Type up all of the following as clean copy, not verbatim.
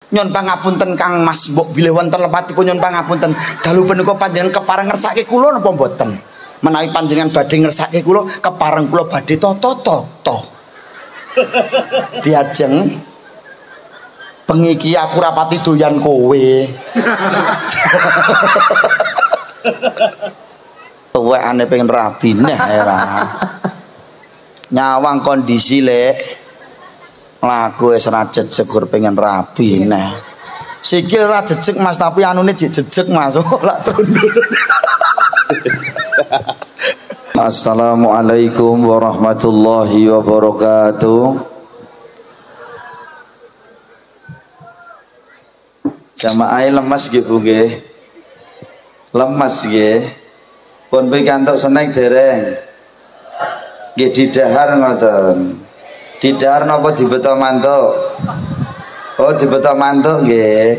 Nyon pangapunten Kang Mas, mbok bilih wonten lepatipun nyon pangapunten. Dalu punika panjenengan kepareng ngersake kula napa mboten? Menawi panjenengan badhe ngersake kula, kepareng kula badhe to. Diajeng bengi iki aku rapati doyan kowe. Tuwekane pengen rabi neh era. Nyawang kondisi lek laku wis ra jejeg pengen rabi neh. Sikil ra jejeg Mas, tapi anune jejeg Mas. Lak trundul. Assalamualaikum warahmatullahi wabarakatuh. Jamaah lemas nggih Bu nggih. Lemas nggih. Pun pikantuk seneng dereng. Nggih didhahar ngoten. Didhahar napa dibeto mantuk? Oh dibeto mantuk nggih.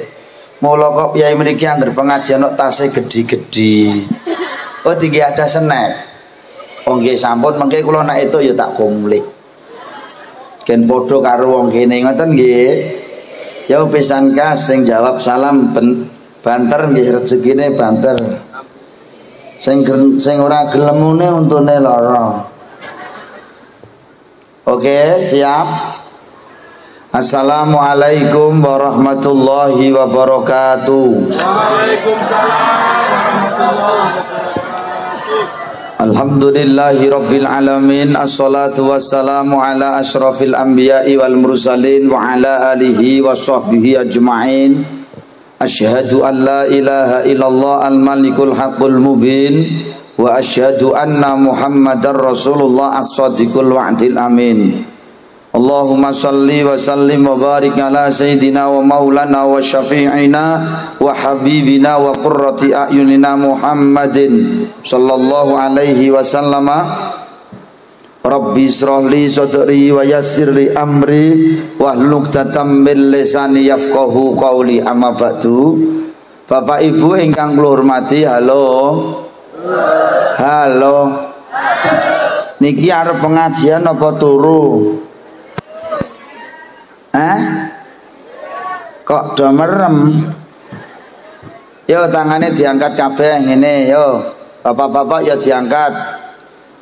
Mula kok piyai mriki angger pengajian kok tasih gedhi-gedhi. Oh tinggi ada snack. Oh nggih sampun mengke kula nek itu ya tak komplit. Gen padha karo wong kene ngoten nggih. Ya pisan kas sing jawab salam banter nggih rezekine banter. Sing ora gelem mune untune lara. Oke, siap. Assalamualaikum warahmatullahi wabarakatuh. Waalaikumsalam warahmatullahi wabarakatuh. Alhamdulillahi rabbil alamin. Assalatu wassalamu ala asyrafil anbiya'i wal mursalin wa ala alihi wa sahbihi ajma'in. Asyhadu an la ilaha illallah al-malikul haqqul mubin wa asyhadu anna muhammadar rasulullah as-sadiqul wa'dil amin. Allahumma salli wa sallim wa barik ala sayyidina wa maulana wa syafi'ina wa habibina wa qurrati a'yunina Muhammadin sallallahu alaihi wa sallama. Rabbi israh li sadri wa yassir li amri wahlul 'uqdatam min lisani yafqahu qawli. Amma ba'du. Bapak Ibu ingkang kula hormati, halo. Niki arep pengajian apa turu? Kok do merem? Yo tangane diangkat kabeh ngene yo. Bapak-bapak ya diangkat.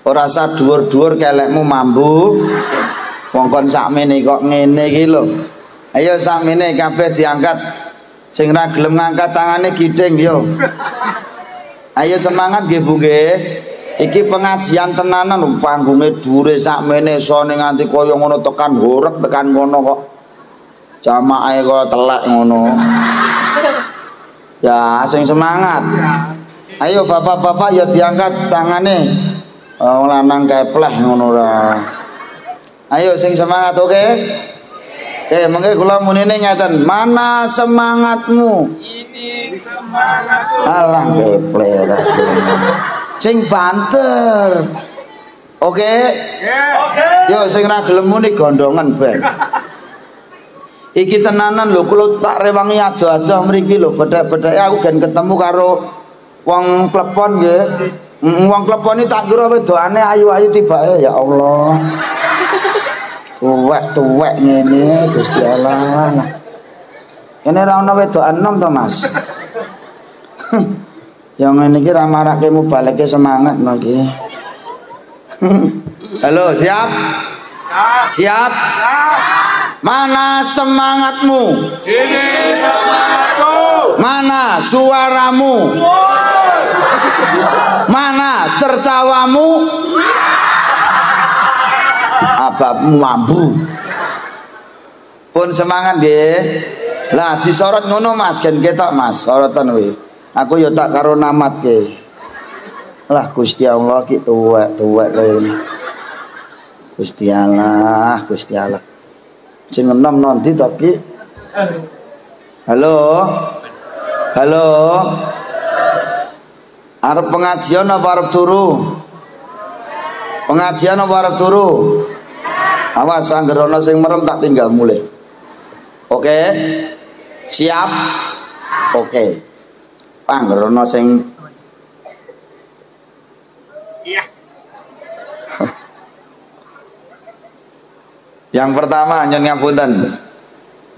Ora usah dhuwur-dhuwur kelekmu mambu. Wong kon sakmene kok ngene iki lho. Ayo sakmene kabeh diangkat. Sing ra gelem ngangkat tangane gideng yo. Ayo semangat nggih Bu nggih. Iki pengajian tenanan lho, panggunge dhuwure sakmene sone nganti kaya ngono tekan horeg tekan ngono kok. Jamaahe kok telek ngono. Ya, sing semangat. Ayo bapak-bapak ya diangkat tangane. Wong lanang kepleh ngono ra. Ayo sing semangat, oke? Oke, mengke kula munine ngeten, mana semangatmu? Ini semangatku. Alah kepleh ra. Sing banter. Oke? Oke. Yo sing ra gelem muni gondongan ben. Iki tenanan lho, kula tak rewangi ado-ado mriki lho, bedhek-bedheke aku gen ketemu karo wong klepon nggih. Wong klepon iki tak kira wedokane ayu-ayu tibake, ya Allah. Tuwek-tuwek ngene Gusti Allah. Kene ra ono wedokan enom to, Mas. Yang ngene iki ra marake mubaleke semangat no iki. Halo, siap? Siap? Mana semangatmu? Ini semangatku. Mana suaramu? Mana tertawamu? Ababmu mambu. Pun semangat nggih. Lah disorot ngono Mas, gen ketok Mas, sorotan kuwi. Aku ya tak karo namatke. Lah Gusti Allah ki tuwek-tuwek kaya ngene. Gusti Allah, Gusti Allah. Sing enom nanti to ki. Halo. Halo. Arep pengajian apa arep turu? Pengajian apa arep turu? Awas angger ana sing merem tak tinggal mulai. Oke? Siap? Oke. Angger ana sing Iya. Yang pertama nyun ngapunten.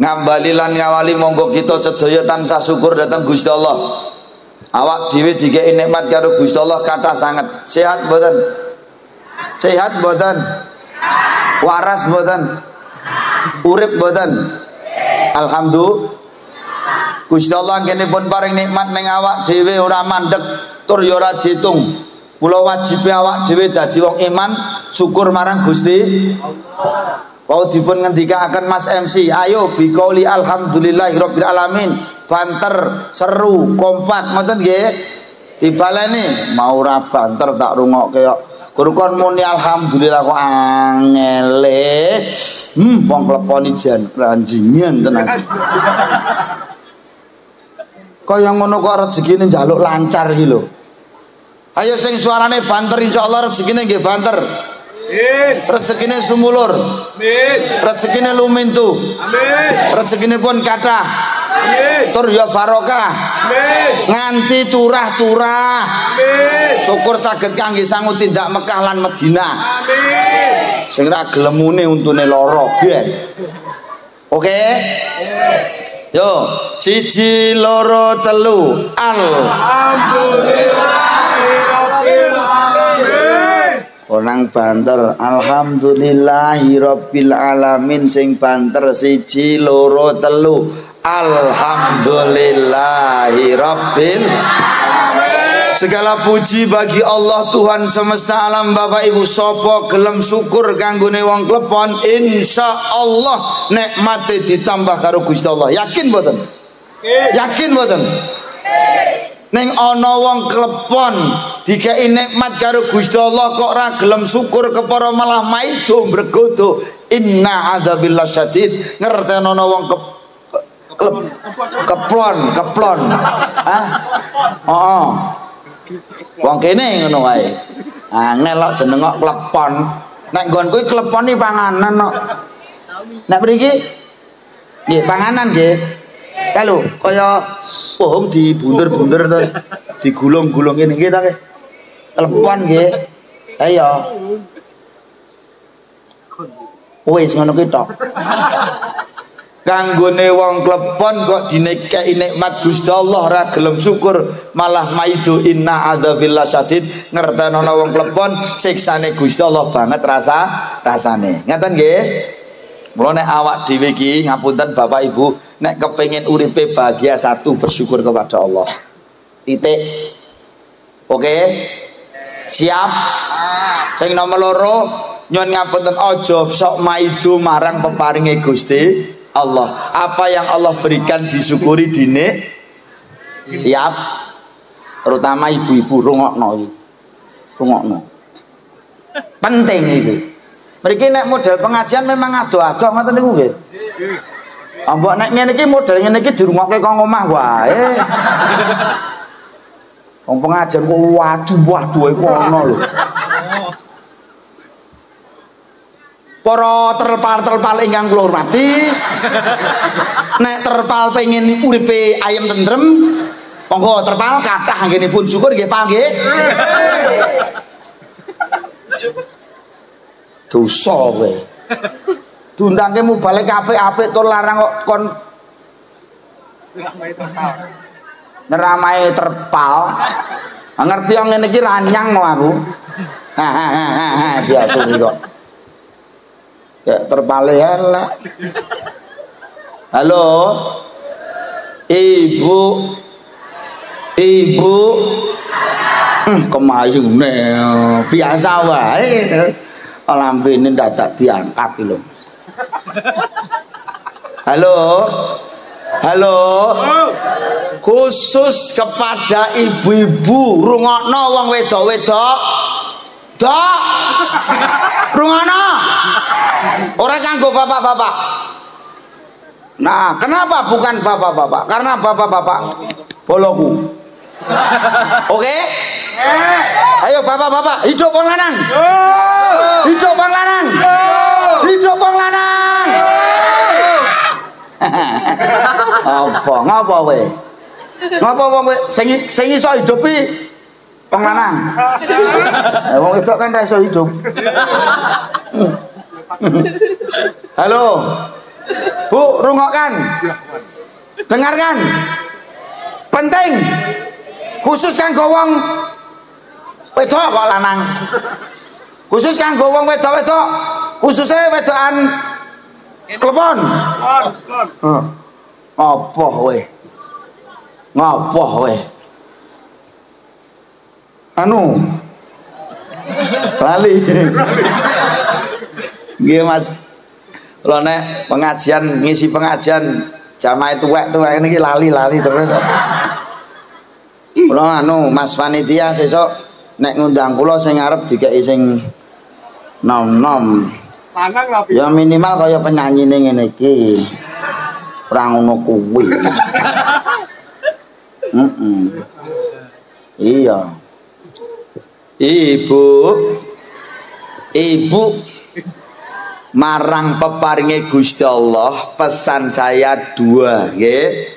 ngambali lan ngawali monggo kita sedaya tansah syukur dhateng Gusti Allah. Awak dhewe dikei nikmat karo Gusti Allah kathah sanget. Sehat mboten? Sehat mboten? Waras mboten? Urip mboten? Alhamdulillah. Gusti Allah kene pun paring nikmat ning awak dhewe ora mandeg tur ya ora diitung. Mula wajib awak dhewe dadi wong iman syukur marang Gusti Allah. Wau dipun ngendikaken Mas MC, ayo biqauli alhamdulillahirabbil alamin. Banter, seru, kompak ngoten nggih. Dibaleni mau ora banter tak rungokke kok. Guru kon muni alhamdulillah kok angele. Wong kleponi jan kranjingan tenan. Kaya ngono kok rezekine njaluk lancar iki lho. Ayo sing suarane banter insyaallah rezekine nggih banter. Amin. Rezekine sumulur. Amin. Rezekine lumintu. Amin. Rezekine pun kathah. Amin. Tur ya barokah. Amin. Nganti turah-turah. Amin. Syukur saged kangge sangu tindak Mekah lan Madinah. Amin. Sing ra gelem mune untune lara, gen. Oke? Yo, 1 2 3 alhamdulillahirabbil alamin. Orang banter alhamdulillahirabbil alamin sing banter 1 2 3 alhamdulillahirabbil alamin. Segala puji bagi Allah Tuhan semesta alam. Bapak Ibu sapa gelem syukur kanggone wong klepon insyaallah nikmate ditambah karo Gusti Allah. Yakin mboten? Yakin mboten? Ning ana wong klepon dikei nikmat karo Gusti Allah kok ora gelem syukur kepara malah maido mregodo inna adzabillah syadid. Ngerteni ana wong keplon. Hah? Heeh. Wong kene ngono wae. Angel kok jeneng kok klepon. Nek nggon kuwi klepon iki panganan kok. Nek mriki nggih panganan nggih. Kalau kaya pohong dibundur-bundur terus digulung-gulung ngene nggih ta nggih. Klepon nggih. Ayo. Wis ngono kuwi tok. Kanggone wong klepon kok dinekeki nikmat Gusti Allah ora gelem syukur malah maido inna adzabillah syadid. Ngerteni ana wong klepon siksane Gusti Allah banget rasane. Ngaten nggih? Mula nek awak dhewe iki ngapunten Bapak Ibu nek kepengin uripe bahagia satu bersyukur kepada Allah. Titik. Oke? Siap? Sing nomor loro nyuwun ngapunten aja sok maido marang peparinge Gusti Allah. Apa yang Allah berikan disyukuri dine. Siap. Terutama ibu-ibu rungokno iki. Rungokno. Penting iki. Mriki nek model pengajian memang ado-ado ngoten niku nggih. Mbok nek ngene iki model ngene iki dirungokke kok omah wae. Wong pengajian kok waduh iku ono lho. Para terpal-terpal ingkang kula hormati, nek terpal pengen uripe ayem tentrem, monggo terpal kathah anggenipun syukur nggih Pak nggih. Dosa kowe. Diundangke mubalik apik-apik tur larang kok kon ngeramai terpal. Ngerti yang ngene iki ranyang kok aku. Diatur kok. Kayak terpale elek. Halo. Ibu. Kemayune biasa wae. Lambene dadak diangkat lho. Halo. Khusus kepada ibu-ibu rungokno wong wedok-wedok. Dok. Rungokno. Ora kanggo bapak-bapak. Nah, kenapa bukan bapak-bapak? Karena bapak-bapak boloku. Oke? Ayo bapak-bapak, hidup wong lanang. Hidup wong lanang. Hidup wong lanang. Apa? Ngapa kowe? Ngapa wong kowe sing iso hidupi wong lanang? Wong wedok kan ra iso hidup. Halo. Bu, rungokkan. Dengarkan. Penting. Khusus kanggo wong wedok kok lanang. Khusus kanggo wong wedok-wedok. Khususnya wedokan klepon. Apa kowe? Ngapa kowe? Anu. Lali. Nggih Mas. Kalau nek pengajian ngisi pengajian jamaah tuwek-tuwek niki lali-lali terus. Kula anu Mas panitia sesuk nek ngundang kula sing arep dikeki sing nom-nom. Lanang rapi. Ya minimal kaya penyanyine ngene iki. Ora ngono kuwi. Iya. Ibu marang peparinge Gusti Allah pesan saya dua nggih.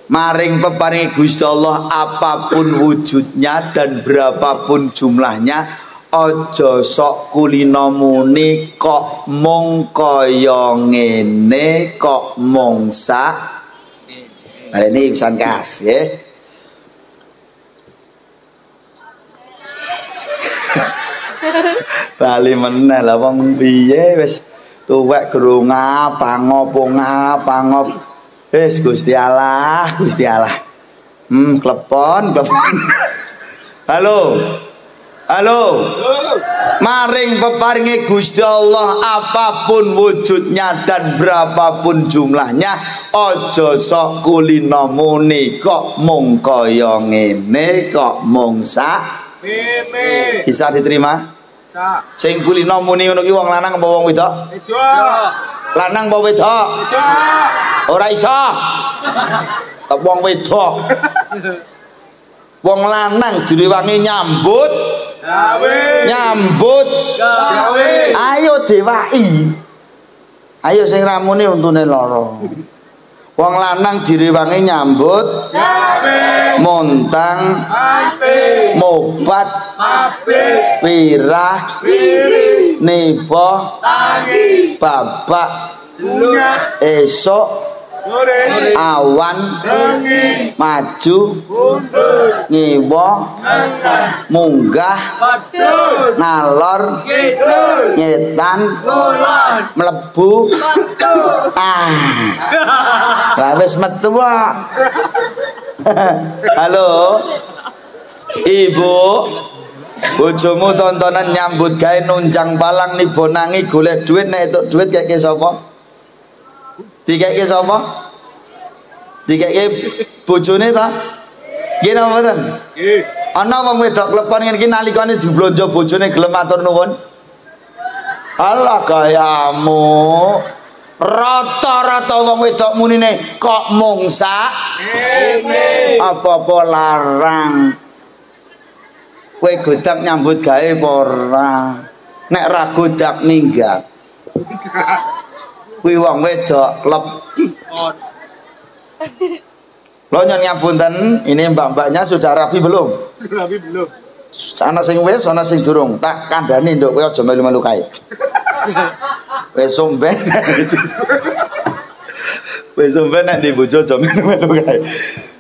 Maring peparinge Gusti Allah apapun wujudnya dan berapapun jumlahnya aja sok kulino muni kok mung kaya ngene kok mung sak. Ini pesan khas nggih. Bali meneh lah wong piye wis tuwek guru ngapa wis Gusti Allah klepon halo maring peparinge Gusti Allah apapun wujudnya dan berapapun jumlahnya aja sok kulino muni kok mung kaya ngene kok mung sak. Bisa diterima? Sing kulino muni ngono ki wong lanang apa wong wedok? Lanang apa wedok? Ora iso. Kok wong wedok. Wong lanang direwangi nyambut gawe. Nyambut gawe. Ayo dewaki. Ayo sing ramune untune lara. Wong lanang direwangi nyambut gawe. Montang ati. Mobat mabit. Wirah wiri. Nipo tangi. Babak lungat. Esok sore. Awan bengi. Maju mundur. Ngiwa munggah padul. Ngalor kidul. Ngetan kulon. Mlebu metu. Lah wis metu kok. Halo. Ibu, bojomu tontonan nyambut gawe nunjang palang nih bonangi golek duit nek entuk duit kek sapa? Dikeke sapa? Dikeke bojone ta? Nggih napa mboten? Nggih. Ana wong wedok klepon ngene iki nalikane diblonjo bojone gelem matur nuwun. Allah gayamu. Rata-rata wong wedok munine kok mung sak ngene. Apa-apa larang. Kowe godak nyambut gawe apa ora? Nek ra godak minggat. Kuwi wong wedok klep. Lo nyon ngapunten, ini mbak-mbaknya sudah rapi belum? Rapi belum. Sana sing wis, sana sing durung. Tak kandhani nduk kowe aja melu-melu kae. Wis somben. Wis somben nek di bojo aja melu-melu kae.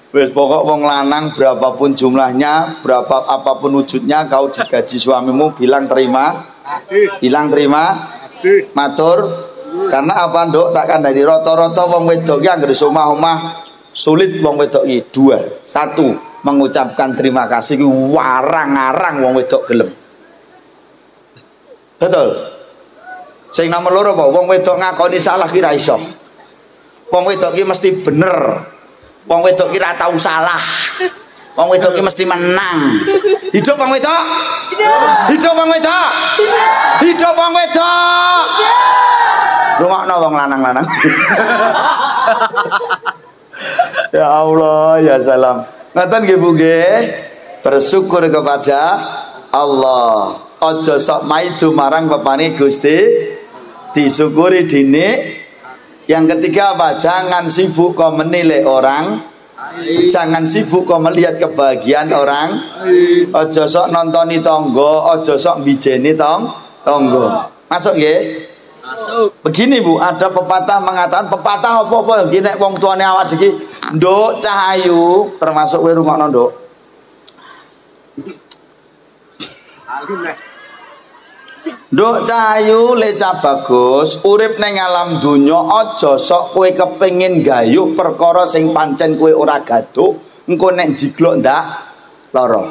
Wis pokok wong lanang berapapun jumlahnya, berapa apapun wujudnya kau digaji suamimu bilang terima. Bilang terima. Matur. Karena apa nduk tak kandhani rata-rata wong wedok ki anggere omah-omah sulit wong wedok iki. Dua, satu mengucapkan terima kasih ki warang-arang wong wedok gelem. Betul. Sing nomor loro apa? Wong wedok ngakoni salah ki ra iso. Wong wedok ki mesti bener. Wong wedok ki ra tau salah. Wong wedok ki mesti menang. Hidup wong wedok. Hidup wong wedok. Hidup wong wedok. Rungokno wong lanang-lanang. Ya Allah, ya salam. Ngaten nggih Bu nggih. Bersyukur kepada Allah. Aja sok maidu marang pepane Gusti. Disyukuri dini. Yang ketiga apa? Jangan sibuk kau menilai orang. Jangan sibuk kau melihat kebahagiaan orang. Aja sok nontoni tonggo, aja sok bijeni tonggo. Masuk nggih? Begini Bu, ada pepatah mengatakan pepatah apa-apa iki nek wong tuane awak iki nduk cah ayu termasuk kowe rungokno nduk. Nduk cah ayu le cah bagus urip ning alam donya aja sok kowe kepengin gayuh perkara sing pancen kowe ora gaduh engko nek jiglok ndak lara.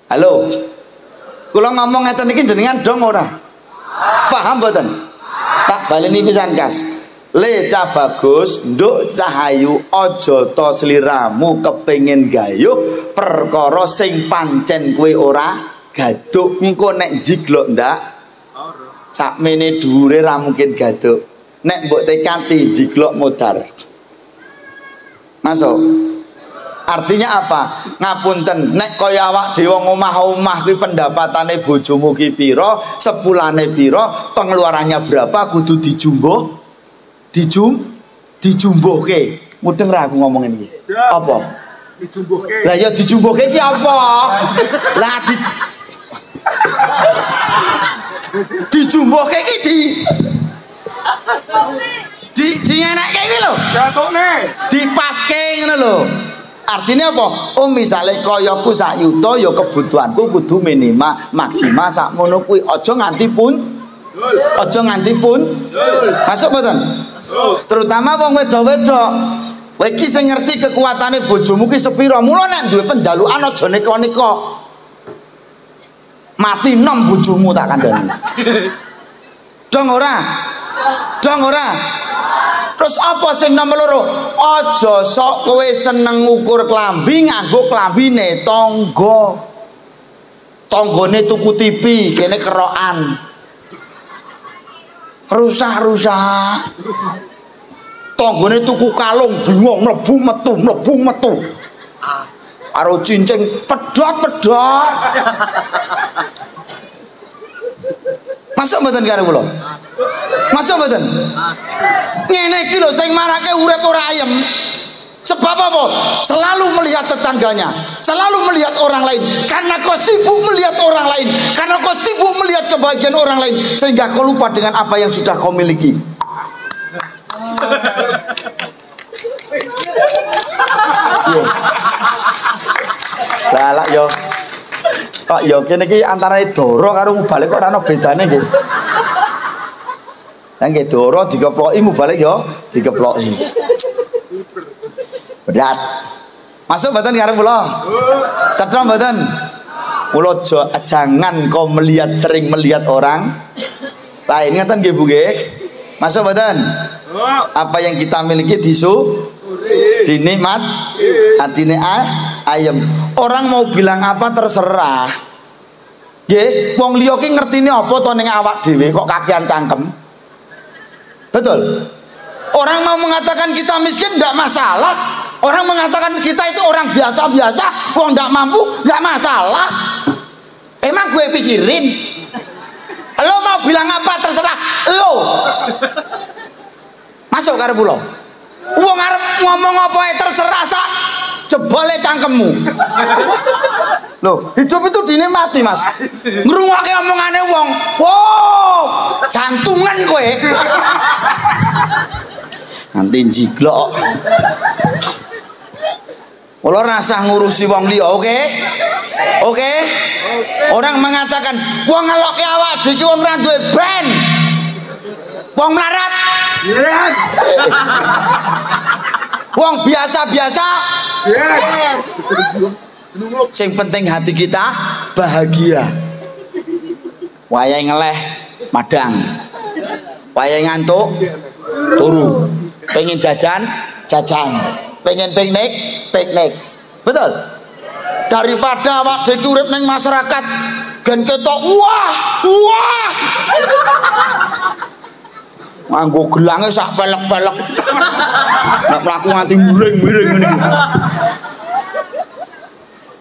Halo. Kula ngomong ngeten iki jenengan dong ora? Paham mboten? Tak baleni pisan Kas. Le cah bagus, nduk cah ayu aja to sliramu kepengin gayuh perkara sing pancen kowe ora gaduh engko nek jiglok ndak sakmene dhuwure ra mungkin gaduh. Nek mbok tekati jiglok modar. Masuk. Artinya apa? Ngapunten, nek kaya awak dhewe omah-omah kuwi pendapatane bojomu ki pira, sepulane pira, pengeluarannya berapa kudu dijumbuhke. Mudeng ra aku ngomongin iki. Apa? Dijumbuhke. Lah ya dijumbuhke ki apa? Lah dijumbuhke ki di enakke iki lho. Jatokne. Dipaske ngono lho. Artinya apa? Oh misalnya koyoku sak yuta ya kebutuhanku kudu minimal maksimal sak ngono kuwi aja nganti pun. Aja nganti pun. Masuk mboten? Terutama wong wedok-wedok. Kowe iki sing ngerti kekuatane bojomu ki sepira. Mula nek duwe penjalukan aja neka-neka. Mati nom bojomu tak kandhani. Dong ora? Dong ora? Terus apa sing nomor loro? Aja sok kowe seneng ngukur klambi nganggo klambine tangga. Tanggane tuku TV, kene kerokan. Rusak-rusak. Tanggane tuku kalung bingung mlebu metu. Karo cincin pedhot-pedhot. Masuk mboten karo kula? Masuk mboten? Ngene iki lho sing marake urip ora ayem. Sebab apa? Selalu melihat tetangganya, selalu melihat orang lain. Karena kau sibuk melihat orang lain, karena kau sibuk melihat kebahagiaan orang lain, sehingga kau lupa dengan apa yang sudah kau miliki. Lah yo. Kok yo kene iki antarané Doro karo Mubalik kok ora ono bedane nggih. Lah nggih Doro digeploki Mubalik yo digeploki. Berat. Masuk mboten karo kula? Cetha mboten? Kula jangan kau sering melihat orang lain ngeten nggih Bu nggih. Masuk mboten? Apa yang kita miliki dinikmat atine ayem. Orang mau bilang apa terserah. Nggih, wong liya ki ngertine apa to ning awak dhewe kok kakean cangkem. Betul. Orang mau mengatakan kita miskin enggak masalah. Orang mengatakan kita itu orang biasa-biasa, wong enggak mampu enggak masalah. Emang gue pikirin. Lo mau bilang apa terserah lo. Masuk karo kula. Wong arep ngomong apa terserah sak jebole cangkemmu. Loh, hidup itu dinikmati, Mas. Ngrungokke omongane wong. Wow, jantungan kowe. Nanti jiglok. Kula rasa ngurusi wong liya, oke? Oke? Orang mengatakan, wong ngelokke awak dhewe wong ora duwe ben. Wong melarat. Wong biasa-biasa. Sing penting hati kita bahagia. Wayahe ngeleh madang. Wayahe ngantuk turu. Pengen jajan, pengen piknik. Betul? Daripada awak dhewe urip ning masyarakat gen ketok wah. Nganggo gelange sak pelek-pelek. Nek mlaku nganti miring-miring ngene iki.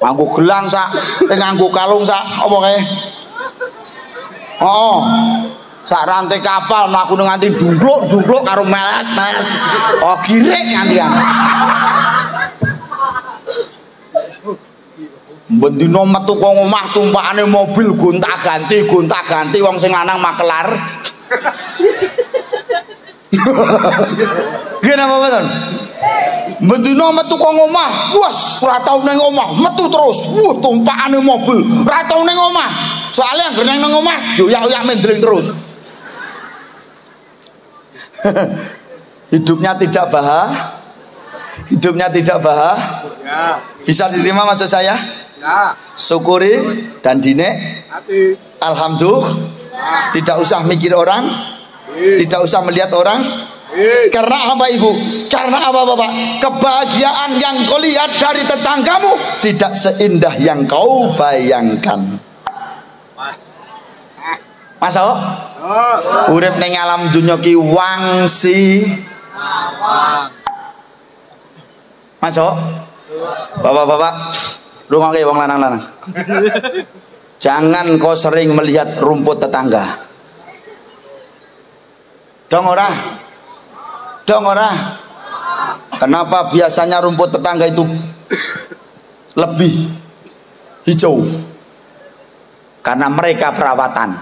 Nganggo gelang sak, nganggo kalung sak apa kae? Oh. Sak rantai kapal mlaku nganti dungkluk karo melet. Oh, girik ngantian. Bendino metu kok omah tumpakane mobil gonta-ganti wong sing lanang makelar. Nggih napa mboten? Bendina metu kok omah, wes ora tau ning omah, metu terus. Tumpakane mobil, ora tau ning omah. Soale anggere ning omah, yoyak-yoyak mendling terus. Hidupnya tidak Ya. Bisa diterima maksud saya? Bisa. Syukuri dan dine Hati. alhamdulillah. Tidak usah mikir orang, tidak usah melihat orang. Karena apa ibu? Karena apa bapak? Kebahagiaan yang kau lihat dari tetanggamu tidak seindah yang kau bayangkan. Masa urip ning alam dunya ki wangsi. Masa bapak-bapak rungokke wong lanang-lanang. Jangan kau sering melihat rumput tetangga. Dong ora? Kenapa biasanya rumput tetangga itu lebih hijau? Karena mereka perawatan.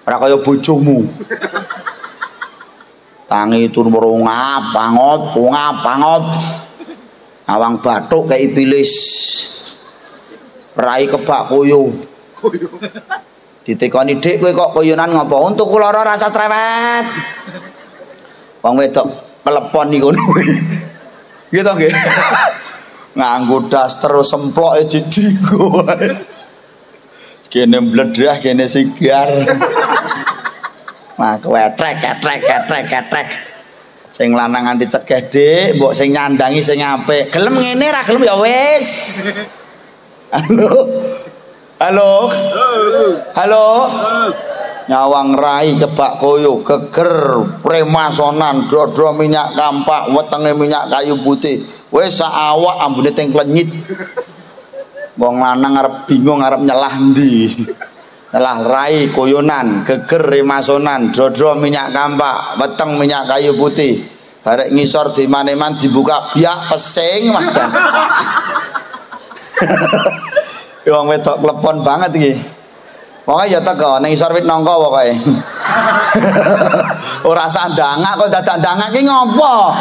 Ora kaya bojomu. Tangi tur bangot. Awang bathuk kayak iblis. Rai kebak koyo. Ditekoni dik kowe kok koyonan ngopo? Untuk kula rasa cerewet. Wong wedok kelepon niku. Gitu nggih. Nganggo daster semploke dienggo. Kene mbledrah kene sigar. Nah, ketrek. Sing lanang nganti cegeh dik, mbok sing nyandangi sing apik. Gelem ngene ra gelem ya wis. Halo. Nyawang rai kebak koyo geger premasonan dodro minyak kampak wetenge minyak kayu putih wis sak awak ambune teng klenyit. Wong lanang arep bingung arep nyelah ndi. Nyelah rai koyonan geger premasonan dodro minyak kampak weteng minyak kayu putih barek ngisor di maneman dibuka biak pesing macan. Wong wedok klepon banget iki. Pokoke ya teko ning isor wit nangka pokoke. Ora sandangak kok dadak ndangak ki ngopo?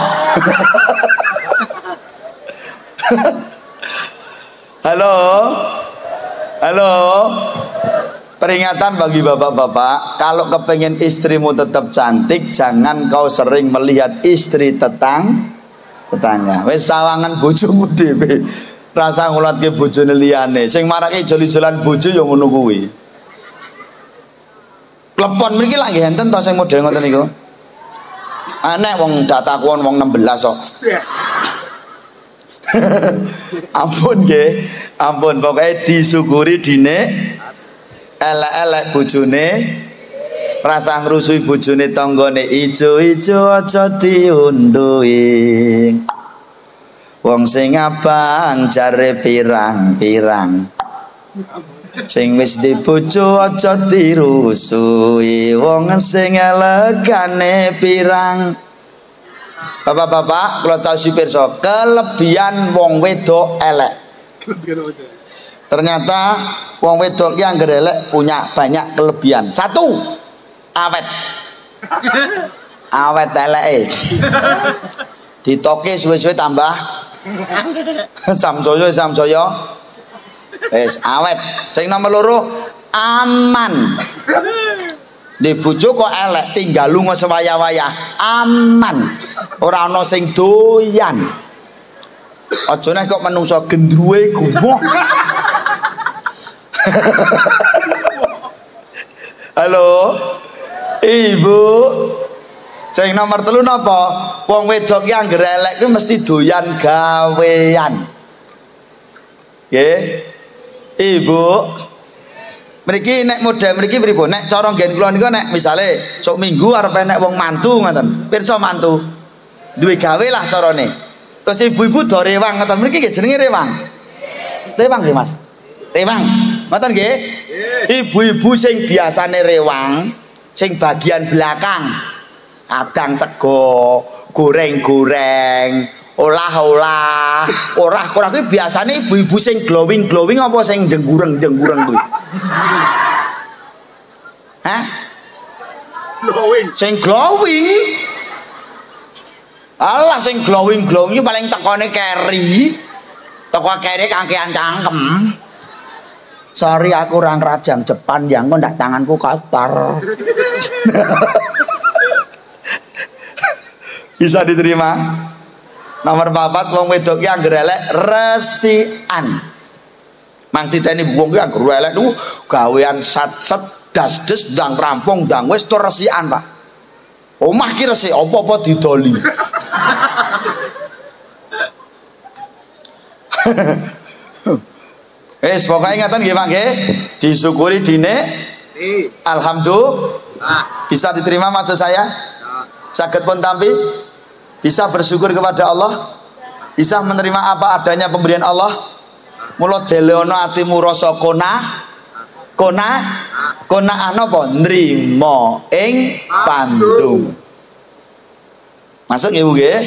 Halo. Peringatan bagi bapak-bapak, kalau kepengen istrimu tetap cantik, jangan kau sering melihat istri tetangga. Wis sawangan bojomu dhewe. Rasa ngulatke bojone liyane. Sing marake joli-jolan bojo ya ngono kuwi. Klepon mriki lak nggih enten to sing model ngoten niku. Aneh wong data kuwon wong 16 kok. Ampun nggih, ampun pokoke disyukuri dine elek-elek bojone. Rasa ngrusui bojone tanggane ijo-ijo aja diunduhi. Wong sing abang jare pirang-pirang. Sing wis dibojo aja dirusui. Wong sing elegane pirang. Bapak-bapak, kula caosi pirsa, kelebihan wong wedok elek. Ternyata wong wedok ki anggere elek punya banyak kelebihan. 1, awet. Awet eleke. Ditoke suwe-suwe tambah samsoyo wis awet. Sing nomor 2 aman. Di bojo kok elek tinggal lunga sewaya-waya aman. Ora ana sing doyan. Aja nek kok menungso gendruwe gumoh. Halo. Ibu. Sing nomor 3 napa? Wong wedok ki anggere elek ku mesti doyan gawean. Nggih. Ibu. Mriki nek model mriki pripun? Nek cara nggen kula niku nek misale sok minggu arep enek wong mantu ngoten. Pirsa mantu. Duwe gawe lah carane. Terus ibu-ibu do rewang ngoten. Mriki nggih jenenge rewang. Rewang nggih Mas. Rewang. Ngoten nggih? Ibu-ibu sing biasane rewang sing bagian belakang kadang sego, goreng-goreng, olah-olah, korah-korah kuwi biasane ibu-ibu sing glowing-glowing apa sing jengkureng-jengkureng kuwi? Hah? Glowing. Sing glowing. Alah sing glowing iki paling tekone keri. Teko keri kangkean cangkem. Sorry aku orang rajang Jepang yang kok ndak tanganku kotor. Bisa diterima. Nomor 4 wong wedok ki anggere elek resikan. Mang titeni wong ki anggere elek niku gawean sat-set das-des ndang rampung ndang wis tur resikan, Pak. Omah ki resik apa-apa didoli. Wis pokoke ngaten nggih Pak nggih. Disyukuri dine. Alhamdulillah. Bisa diterima maksud saya? Saged pun tampi? Bisa bersyukur kepada Allah? Bisa menerima apa adanya pemberian Allah? Mula deleono atimu rasa kona apa nrimo ing pandung. Masuk nggih Bu nggih?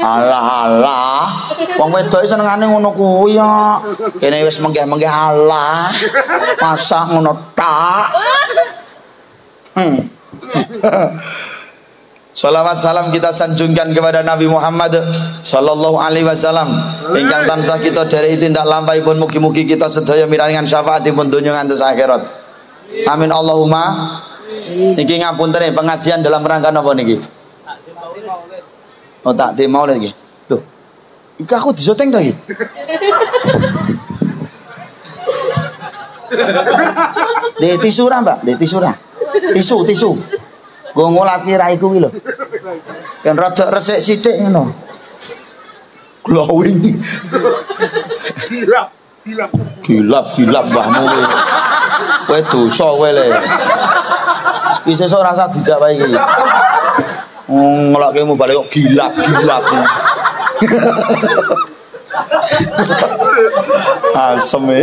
Alah wong wedok senengane ngono kuwi ya. Kene wis menggeh-menggeh Allah. Masa ngono tak. Salawat salam kita sanjungkan kepada Nabi Muhammad sallallahu alaihi wasallam ingkang tansah kita derek tindak lampahipun mugi-mugi kita sedaya mirengan syafaatipun donya ngantos akhirat. Amin Allahumma. Niki ngapunten pengajian dalam rangka napa niki? Oh tak mau lagi. Loh. Iki aku disoteng to iki. Di tisu ra, Mbak? Di tisu ra. Tisu. Nggo ngolati raiku ki lho. Kan rada resik sithik ngono. Glowing. Gilap mbahmu kowe. Kowe dosa kowe le. Iki sesuk rasa dijak wae iki. Ngelakke mu balik kok gilap. Asem e.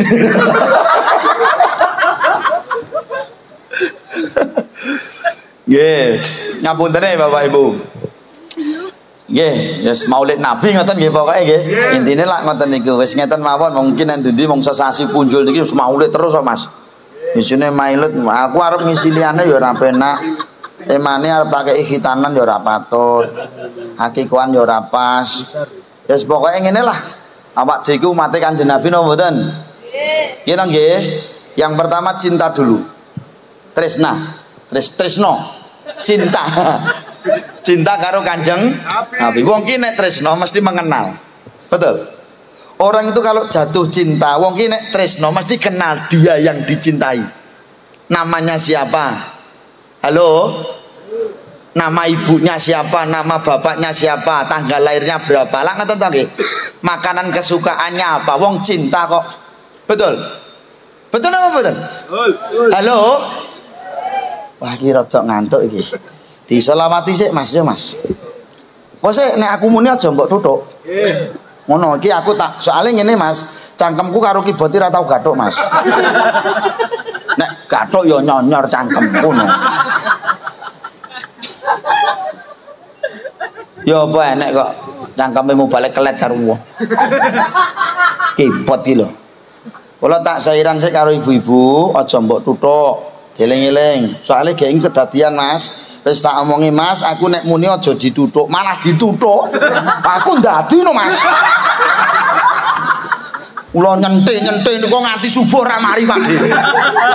Nggih, ngapunten Bapak Ibu. Nggih, yes Maulid Nabi ngoten nggih pokoke nggih. Intine lak ngoten niku wis ngeten mawon mungkin nang ndi mung sesasi punjul niki wis maulid terus kok Mas. Isine mailud aku arep ngisi liyane ya ora penak. Temane arep tak kei khitanan ya ora patut. Hakikoan ya ora pas. Wis pokoke ngene lah. Awak dhewe umat Kanjeng Nabi napa mboten? Nggih. Nggih. Yang pertama cinta dulu. Tresno. Cinta. Cinta karo Kanjeng Nabi. Wong ki nek tresno mesti mengenal. Betul. Orang itu kalau jatuh cinta, wong ki nek tresno mesti kenal dia yang dicintai. Namanya siapa? Halo? Nama ibunya siapa? Nama bapaknya siapa? Tanggal lahirnya berapa? Lah ngoten to nggih. Makanan kesukaannya apa? Wong cinta kok. Betul? Betul apa betul? Halo? Wah iki rada ngantuk iki. Diselawati sik Mas ya Mas. Kok sik nek aku muni aja mbok tutuk. Nggih. Ngono iki aku tak soalnya ngene Mas, cangkemku karo kiboti ra tau gathuk Mas. Nek gathuk ya nyonyor cangkemku no. Ya apa enek kok cangkeme mu balik kelet karo wong. Kibot iki lho. Kula tak sairan sik karo ibu-ibu, aja mbok tutuk. Dieling-eling. Soale gek iki kedadian Mas. Wis tak omongi Mas, aku nek muni aja ditutuk, malah ditutuk. Aku ndadi no Mas. Kula nyentik niku nganti subuh ra mari Pak De.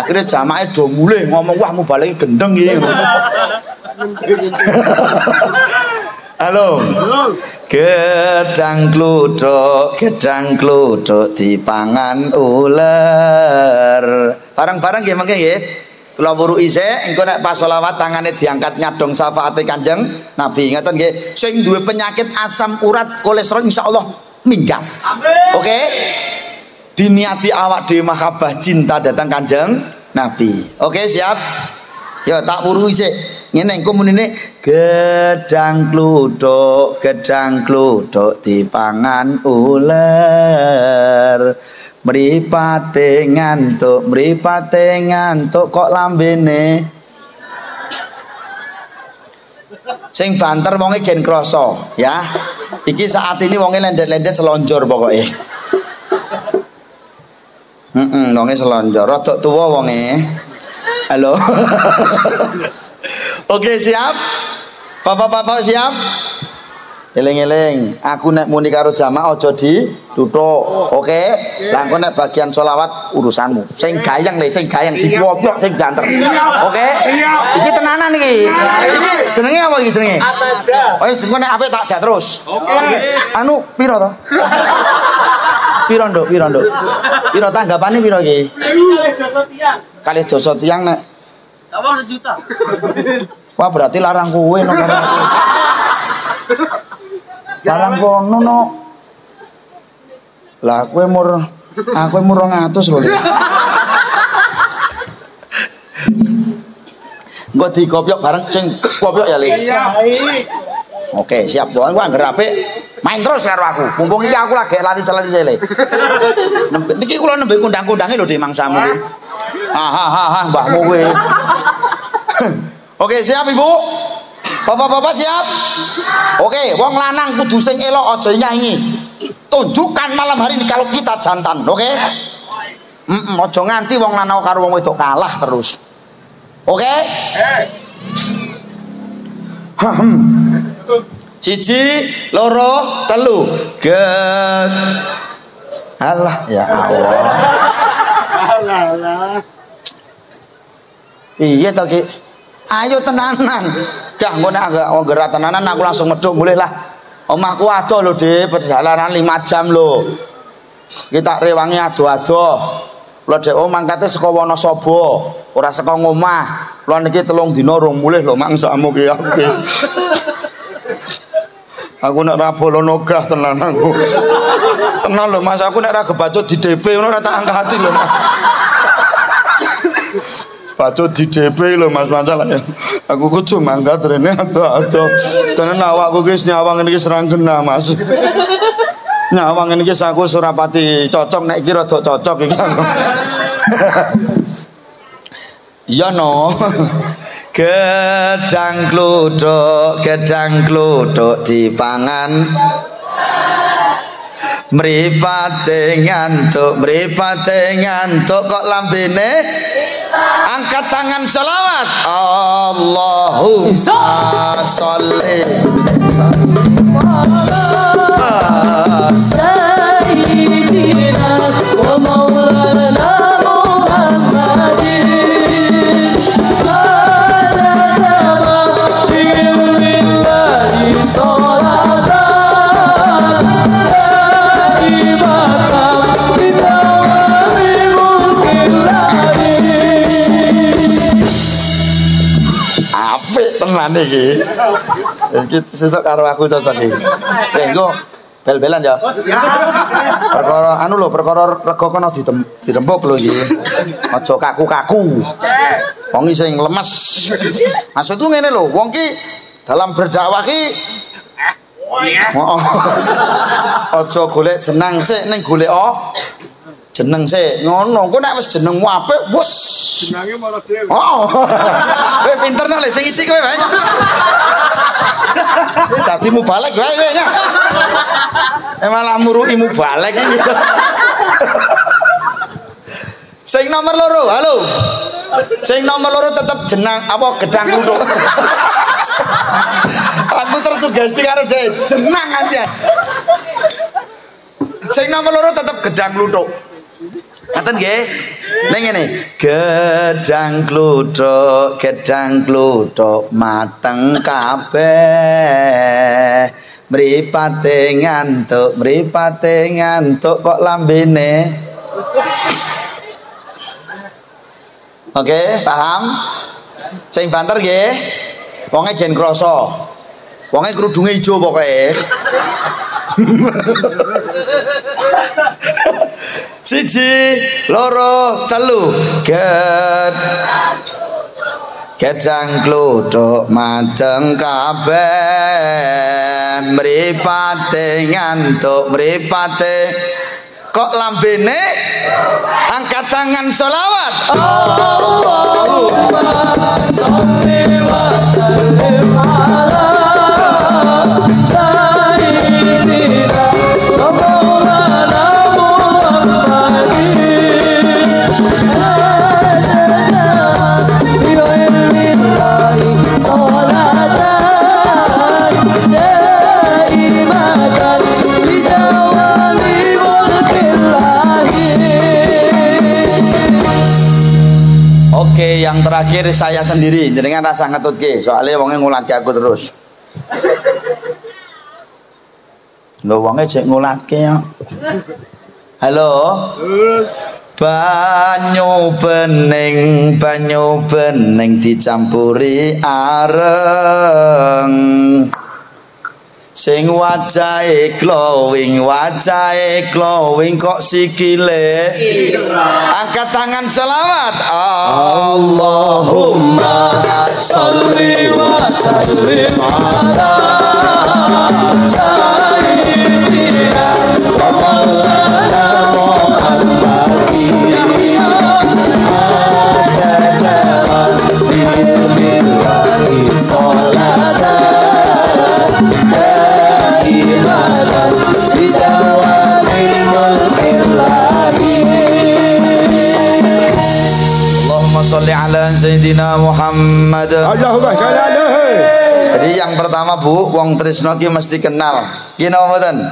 Akhire jamaah do mulih ngomong wah mu balik gendeng iki. Halo. Gedang kluthuk dipangan uler. Bareng-bareng nggih mengke nggih. Kula wuruki sik engko nek pas selawat tangane diangkat nyadong syafaate Kanjeng Nabi. Ngoten nggih. Sing duwe penyakit asam urat, kolesterol insyaallah minggat. Amin. Oke. Diniati awak dhewe mahabbah cinta datang Kanjeng Nabi. Oke, siap? Ya tak wuruki sik. Ngene engko munine gedang kluthuk dipangan uler. Mripate ngantuk kok lambene. Sing banter wonge gen krasa, ya. Iki saat ini wonge lendet-lendet selonjor pokoke. Wonge selonjor, rada tuwa wonge. Halo. Oke, siap? Bapak-bapak siap? Eling-eling, aku nek muni karo jamaah aja dituthuk. Oke? Lah engko nek bagian selawat urusanmu. Sing gayeng le, sing gayeng diwoplok sing banter. Oke? Iki tenanan iki. Iki jenenge apa iki jenenge? Aja. Wis engko nek apik tak jak terus. Oke. Anu piro to? Piro nduk? Piro tanggapane piro iki? Kali dosa tiang nek. Tak mau 1 juta. Wah berarti larang kowe no. Larang kono no. Lah kowe mur 200 lho. Engko dikopiok bareng sing kopiok ya, Le. Oke, siap. Wong anggere apik main terus karo aku. Mumpung iki aku lagi lati-lati Le. Niki kula nembe kundang-kundange lho di mangsamu iki. Mbahmu kowe. Oke, siap Ibu? Bapak-bapak siap? Oke, wong lanang kudu sing elok aja nyanyi. Tunjukkan malam hari ini kalau kita jantan, oke? Aja nganti wong lanang karo wong wedok kalah terus. Oke? Siji, loro, telu. Get. Alah, ya Allah. Alah. Iya to, Ki. Ayo tenanan. Gak ngono agak gerak tenanan aku langsung medhok mulih lah. Omahku adoh lho, Dik, perjalanan 5 jam lho. Kita rewangi ado-ado. Kula Dek mangkate saka Wonosobo, ora saka ngomah. Kula niki 3 dina rong mulih lho mangsamu ki aku. Aku nek ra bolono gah tenan aku. Tenan lho Mas, aku nek ra kebacut di DP ngono ora tak angkati lho Mas. Bacut di DP lho Mas masalah ya. Aku kudu mangkat rene ado-ado. Tenan awakku ki nyawang iki serang kena Mas. Nyawang iki aku Surapati cocok nek iki rada cocok iki. Iya no. Gedang kluthuk dipangan. Mripate ngantuk kok lambene angkat tangan selawat. Allahumma sholli sayyidina wa maulana Muhammadin. Tenan iki. Iki sesuk karo aku cocok iki. Engko bel-belan ya. Perkara anu lho, perkara rego kono dirembuk lho iki. Aja kaku-kaku. Wong sing lemes. Maksudku ngene lho, wong ki dalam berdakwah ki aja golek jeneng sik ning golek jeneng sik ngono. Engko nek wis jenengmu apik wis Jenenge malah dhewe. Kowe pinter nek sing isi kowe wae. Dadi mubalek wae kowe nya. Malah muruki mubalek iki. Sing nomor loro, halo. Sing nomor loro tetep jeneng apa gedang kluthuk. Aku tersugesti karo dhek, jeneng aja. Sing nomor loro tetep gedang kluthuk. Ngaten nggih. Ning ngene, gedang kluthuk mateng kabeh. Mripate ngantuk kok lambene. Oke, paham? Sing banter nggih. Wonge gen krasa. Wonge kerudunge ijo pokoke. Siji, loro, telu. Gedang kluthuk mateng kabeh. Mripate ngantuk kok lambene angkat tangan sholawat. Allahumma sholli wa sallim ala sayyidina wa maulana Muhammadin. terakhir saya sendiri, jenengan rasa ngetutke, soalnya wonge ngulatke aku terus. Lho wonge jek ngulatke ya. Halo. Banyu bening dicampuri areng. Sing wajahe glowing kok sikile angkat tangan selawat Allahumma sholli wa sallim ala sayyidina wa maulana Muhammadin sholli ala sayyidina Muhammad. Allahumma sholli alaihi. Jadi yang pertama Bu, wong tresno ki mesti kenal. Ki napa mboten?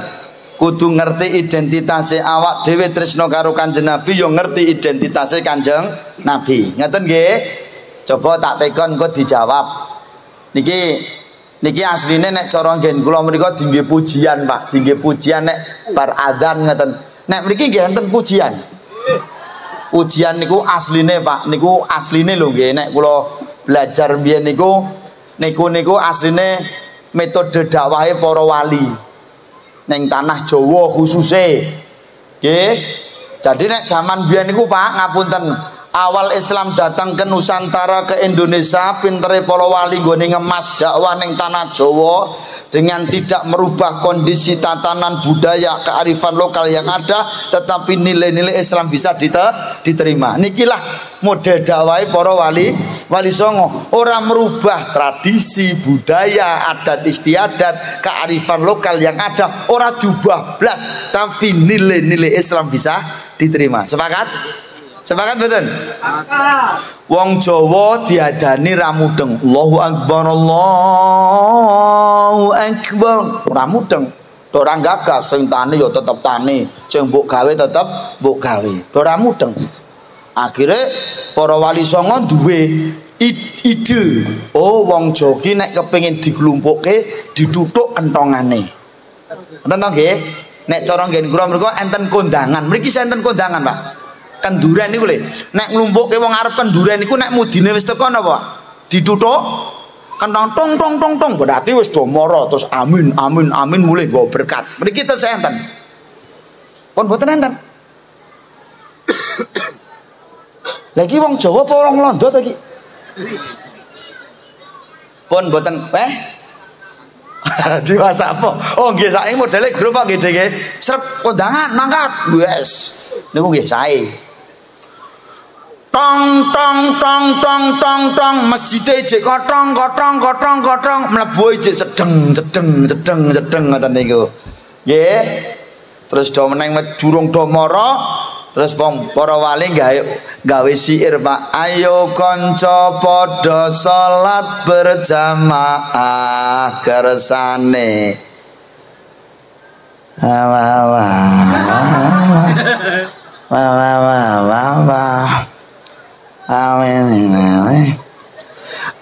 Kudu ngerti identitase awak dhewe tresno karo Kanjeng Nabi, yo ngerti identitase Kanjeng Nabi. Ngeten nggih? Coba tak tekon kok dijawab. Niki asline nek cara nggen kula mriku dingge pujian, Pak. Dingge pujian nek bar adzan ngeten. Nek mriki nggih enten pujian. Ujian niku asline Pak, niku asline lho nggih nek kula belajar mbiyen niku asline metode dakwahe para wali ning tanah Jawa khususe. Nggih. Jadi nek zaman mbiyen niku Pak ngapunten, awal Islam datang ke Nusantara ke Indonesia, pintere para wali nggone ngemas dakwah ning tanah Jawa dengan tidak merubah kondisi tatanan budaya kearifan lokal yang ada, tetapi nilai-nilai Islam bisa diterima. Nikilah model dakwah para wali songo, orang merubah tradisi budaya adat istiadat kearifan lokal yang ada, orang diubah blas, tapi nilai-nilai Islam bisa diterima. Sepakat? Sepakat betul? Wong Jawa diadani ramudeng. Allahu Akbar, Allahu Akbar. Ramudeng. Ora gagas, sing tani ya tetep tani, sing mbok gawe tetep mbok gawe. Ora ramudeng. Akhire para wali songo duwe ide. Oh, wong Jawa ki nek kepengin diglumpukke dituthuk entongane. Enten to nggih? Nek cara nggen kula mriku enten kondangan. Mriki enten kondangan, Pak. Kenduren niku lho. Nek nglumpukke wong arep kenduren niku nek mudine wis teko napa? Dituthuk kentong tong tong tong tong berarti wis do mara terus amin amin amin mulai nggo berkat. Mriki tesih enten. Pun boten enten. Lagi wong Jawa apa wong Londo to iki? Pun boten Diwasa apa? Oh nggih saiki modele grup nggih nggih. Srep kondangan mangkat. Wes. Niku nggih sae. Tong tong tong tong tong tong masjid jek kotong mlebu jek sedeng ngoten niku. Nggih. Terus do meneng durung do mara, terus wong para wali gawe syair, Pak. Ayo kanca padha salat berjamaah kersane.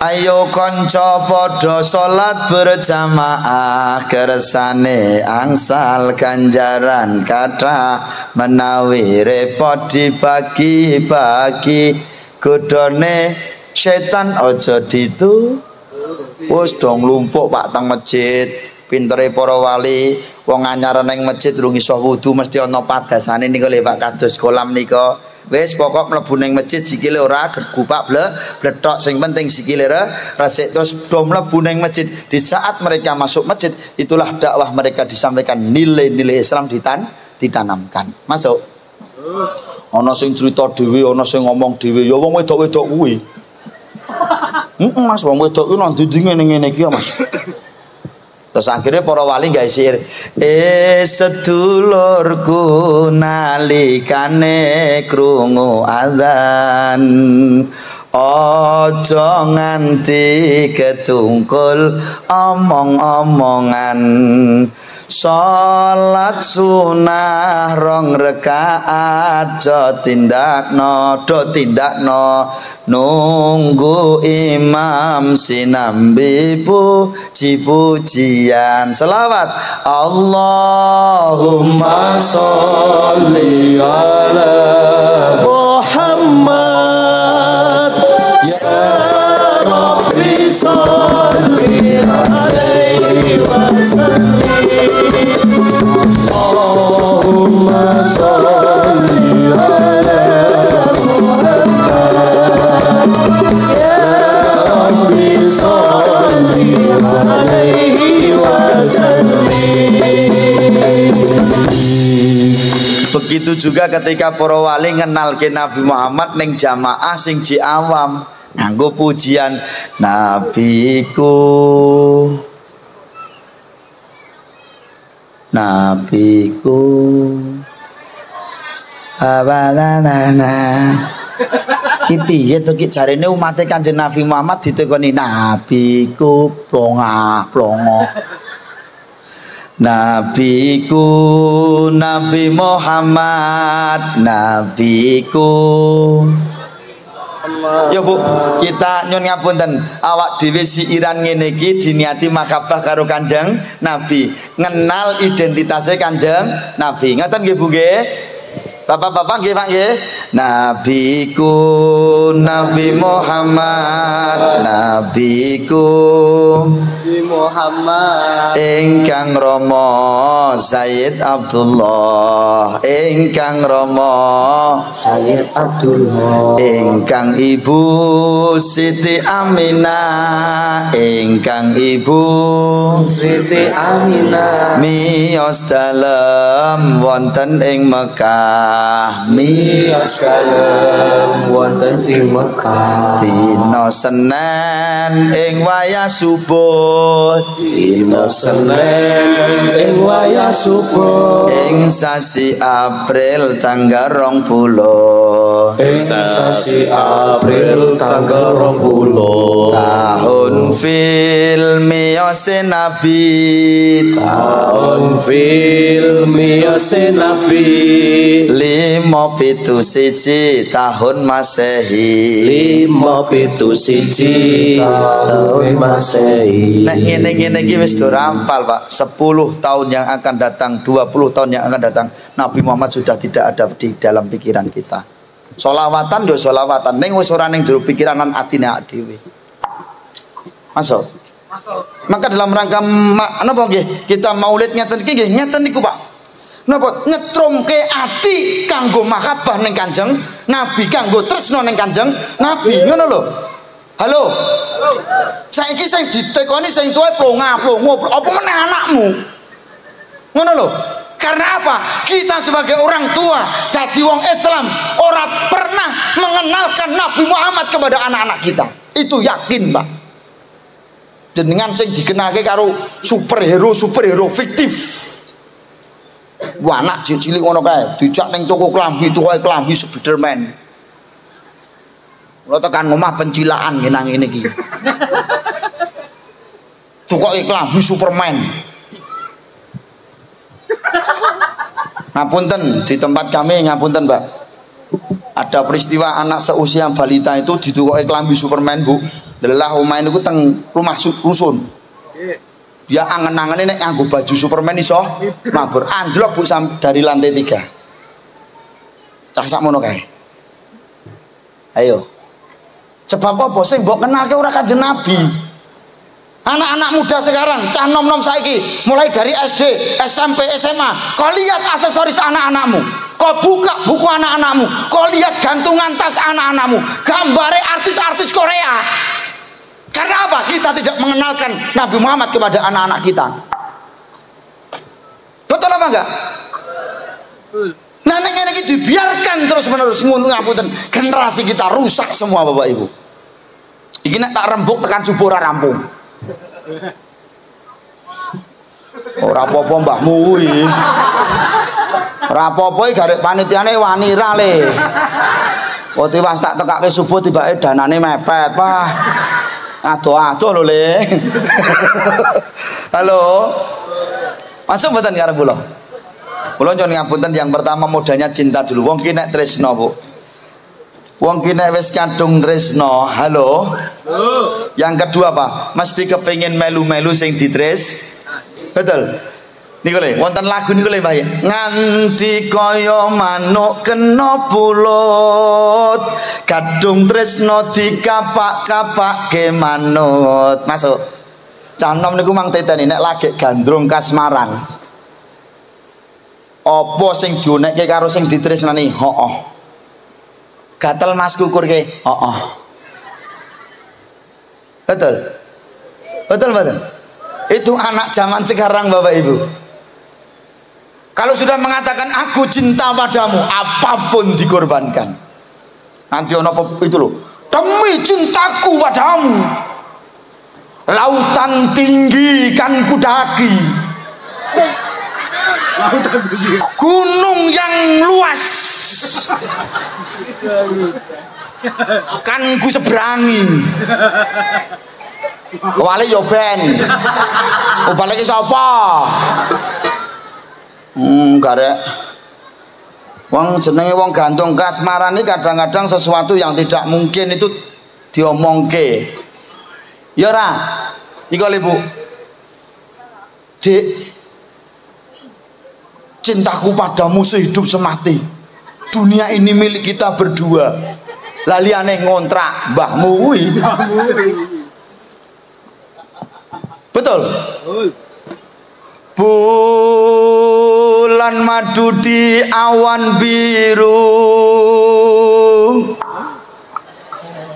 Ayo kanca padha salat berjamaah kersane angsal ganjaran kathah menawi repot dibagi-bagi godhone setan aja ditu wis dong lumpuk Pak teng masjid. Pintere para wali wong anyar ning masjid durung iso wudu mesti ana padasane niku lho Pak kados kolam nika. Wis pokok mlebu ning masjid sikile ora gupak blethok, sing penting sikile resik terus do mlebu ning masjid. Di saat mereka masuk masjid itulah dakwah mereka disampaikan, nilai-nilai Islam ditanamkan. Masuk. Ana sing cerita dhewe, ana sing ngomong dhewe, ya wong wedok-wedok kuwi. Mas wong wedok kuwi nang ndi ngene iki ya Mas. Terus akhirnya para wali gawe syair. Sedulurku nalikane krungu adzan Aja nganti ketungkul omong-omongan. Salat sunah rong rakaat aja tindakno nunggu imam sinambi puji-pujian. Selawat Allahumma sholli ala Muhammad ya Rabbi sholli alaihi wasallam. Allahumma sholli ala Muhammad ya Rabbi sholli alaihi wasallam. Begitu juga ketika para wali ngenalke Nabi Muhammad ning jamaah sing ji awam nganggo pujian nabiku abalanana ki piye to ki jarene umate Kanjeng Nabi Muhammad ditekoni nabiku plonga nabiku Nabi Muhammad nabiku. Ya Bu, kita nyun ngapunten awak dhewe siiran ngene iki diniati makabah karo Kanjeng Nabi, ngenal identitasnya Kanjeng Nabi. Ngoten nggih Bu nggih? Bapak-bapak nggih Pak nggih? Nabiku Nabi Muhammad nabiku Muhammad ingkang Rama Sayyid Abdullah ingkang Rama Sayyid Abdullah ingkang Ibu Siti Aminah ingkang Ibu Siti Aminah miyos dalem wonten ing Mekah miyos dalem wonten ing Mekah dina Senin ing wayah subuh dina Senin ing wayah subuh ing sasi April tanggal 20 ing sasi April tanggal 20 tahun filmiyose Nabi tahun filmiyose Nabi 571 tahun Masehi 571 tahun Masehi. Nek ngene-ngene iki wis do rampal Pak. 10 tahun yang akan datang, 20 tahun yang akan datang, Nabi Muhammad sudah tidak ada di dalam pikiran kita. Solawatan yo solawatan, ning wis ora ning jero pikiran lan atine awake dhewe. Masuk. Maka dalam rangka napa nggih? Kita maulid ngeten iki nggih, ngeten niku Pak. Napa nyetrumke ati kanggo mahabbah ning Kanjeng Nabi, kanggo tresno ning Kanjeng Nabi. Ngono lho. Halo. Saiki sing ditekoni sing tuwa plonga-plongo, apa meneh anakmu? Ngono lho. Karena apa? Kita sebagai orang tua, dadi wong Islam, ora pernah mengenalkan Nabi Muhammad kepada anak-anak kita. Itu yakin, Pak. Jenengan sing dikenalke karo superhero fiktif. Wah, anak cilik ngono kae, dijak ning toko klambi, tukoke klambi Spiderman. Lo tekan omah pencilaan ngenang ini iki. Tukoke klambi Superman. Ngapunten di tempat kami ngapunten, Mbak. Ada peristiwa anak seusia balita itu ditukoke klambi Superman, Bu. Delah omah niku teng rumah rusun. Dia angen-angene nek nganggo baju Superman iso mabur. Anjlok Bu dari lantai 3. Cah sakmono kae. Ayo. Sebab apa sing mbok kenalke ora Kanjeng Nabi. Anak-anak muda sekarang, cah nom-nom saiki, mulai dari SD, SMP, SMA, kau lihat aksesoris anak-anakmu, kau buka buku anak-anakmu, kau lihat gantungan tas anak-anakmu, gambare artis-artis Korea. Karena apa? Kita tidak mengenalkan Nabi Muhammad kepada anak-anak kita. Betul apa enggak? Nah, ini dibiarkan terus-menerus ngapunten, generasi kita rusak semua Bapak Ibu. Iki nek tak rembuk tekan subuh ora rampung. Ora apa-apa mbahmu kuwi. Ora apa-apa garek panitiane wani ra le. Waktu pas tak tekake subuh tibake danane mepet. Wah. Ado-ado lho, Le. Halo. Masuk mboten karo kula? Kula nyuwun ngapunten, yang pertama modalnya cinta dulu. Wong ki nek tresno, Bu. Wong ki nek wis kadung tresno, halo. Yang kedua apa? Mesti kepengin melu-melu sing ditres. Betul. Niku le, wonten lagu niku le, Mbah. Nganti kaya manuk kena pulut, kadung tresno dikapak-kapakke manut. Masuk. Canom niku mang teteni nek lagi gandrung kasmaran. Apa sing dionekke karo sing ditresnani? Hooh. Gatel Mas kukurke. Hooh. Betul. Betul, betul. Itu anak zaman sekarang, Bapak Ibu. Kalau sudah mengatakan aku cinta padamu, apapun dikorbankan. Nanti ono itu loh, demi cintaku padamu, lautan tinggi kan kudaki, gunung yang luas kan ku seberangi. Wale yo ben. Balik ki sapa? Garek. Wong jenenge wong gantung kasmaran iki kadang-kadang sesuatu yang tidak mungkin itu diomongke. Ya ora? Iku lho, Bu. Dik, cintaku padamu sehidup semati. Dunia ini milik kita berdua. Laliane ngontrak mbahmu kuwi. Betul? Bulan madu di awan biru,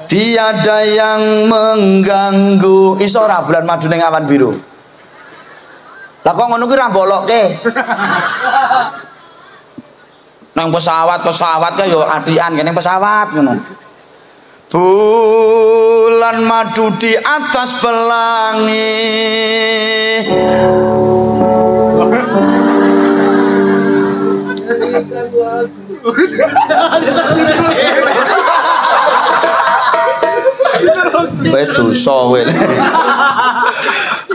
tiada yang mengganggu. Iso ora bulan madu ning awan biru? Lah kok ngono kuwi ra mbolokke. Nang pesawat kae yo adikan kene pesawat ngono. Bulan madu di atas pelangi, betul sowe.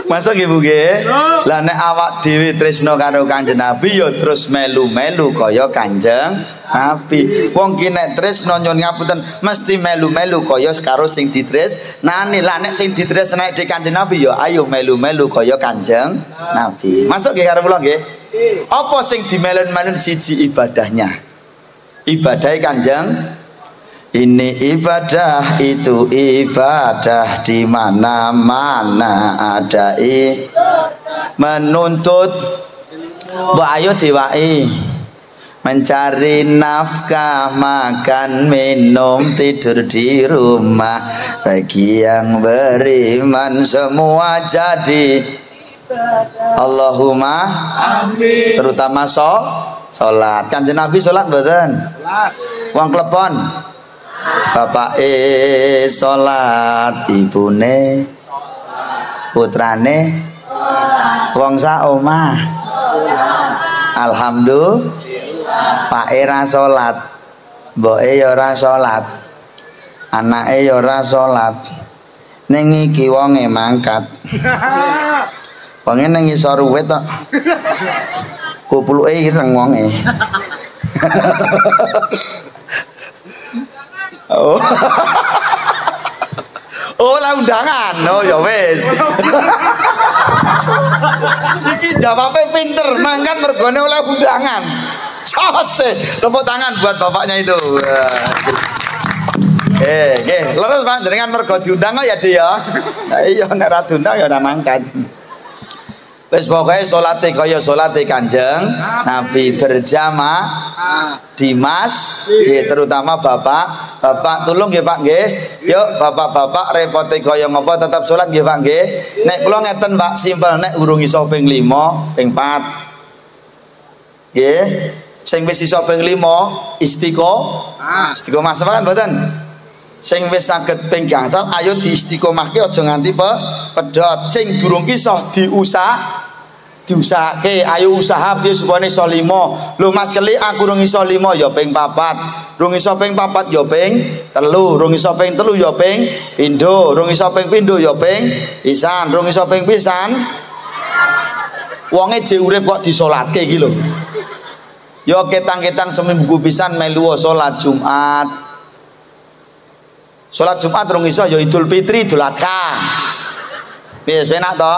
Masuk Ibu nggih. Lah nek awak dhewe tresno karo Kanjeng Nabi ya terus melu-melu kaya Kanjeng Nabi. Wong ki nek tresno nyuwun ngapunten mesti melu-melu kaya karo sing ditresnani. Lah nek sing ditresnani di Kanjeng Nabi ya ayo melu-melu kaya Kanjeng Nabi. Masuk nggih karo kula nggih. Apa sing dimelun-melun siji ibadahnya? Ibadahe Kanjeng. Ini ibadah, itu ibadah, di mana-mana ada menuntut bayo diwai, mencari nafkah, makan, minum, tidur di rumah. Bagi yang beriman semua jadi Allahumma amin. Terutama sholat. Kanjeng Nabi sholat mboten? Wong klepon. Bapak salat, ibune putrane wong sak omah. Alhamdulillah. Pak ra salat, mboke ya ora salat, anake ya ora salat. Ning iki wonge mangkat. Wonge ning isor wit tok. Kupluke ireng wonge. Oh. Oh, lah undangan. Oh ya wis. Iki jawabe pinter, mangkat mergone oleh undangan. Sose, tepuk tangan buat bapaknya itu. Nggih, leres Pak, jenengan mergo diundang ya, Dik ya. Iya nek ra diundang ya ora mangkat. Wis pokoke salate kaya salate Kanjeng Nabi berjamaah di masjid, terutama bapak tolong nggih Pak nggih. Yuk bapak-bapak repote kaya ngopo tetap salat nggih Pak nggih. Nek kula ngeten Pak simpel, nek urung iso ping 5, ping 4. Nggih. Sing wis iso ping 5 istiqomah semangat mboten? Sing wis saged ping gangsal ayo diistiqomahke aja nganti pedhot. Sing durung iso diusahake, ayo usaha piye supaya iso 5. Lho Mas Keli aku rung iso 5 ya ping 4. Rung iso ping 4 ya ping 3, rung iso ping 3 ya ping pindho, rung iso ping pindho ya ping pisan, rung iso ping pisan. Wonge jek urip kok disolatke iki lho. Ya ketang-ketang seminggu pisan melu salat Jumat. Salat Jumat rung iso ya Idul Fitri, Idul Adha. Wis penak to?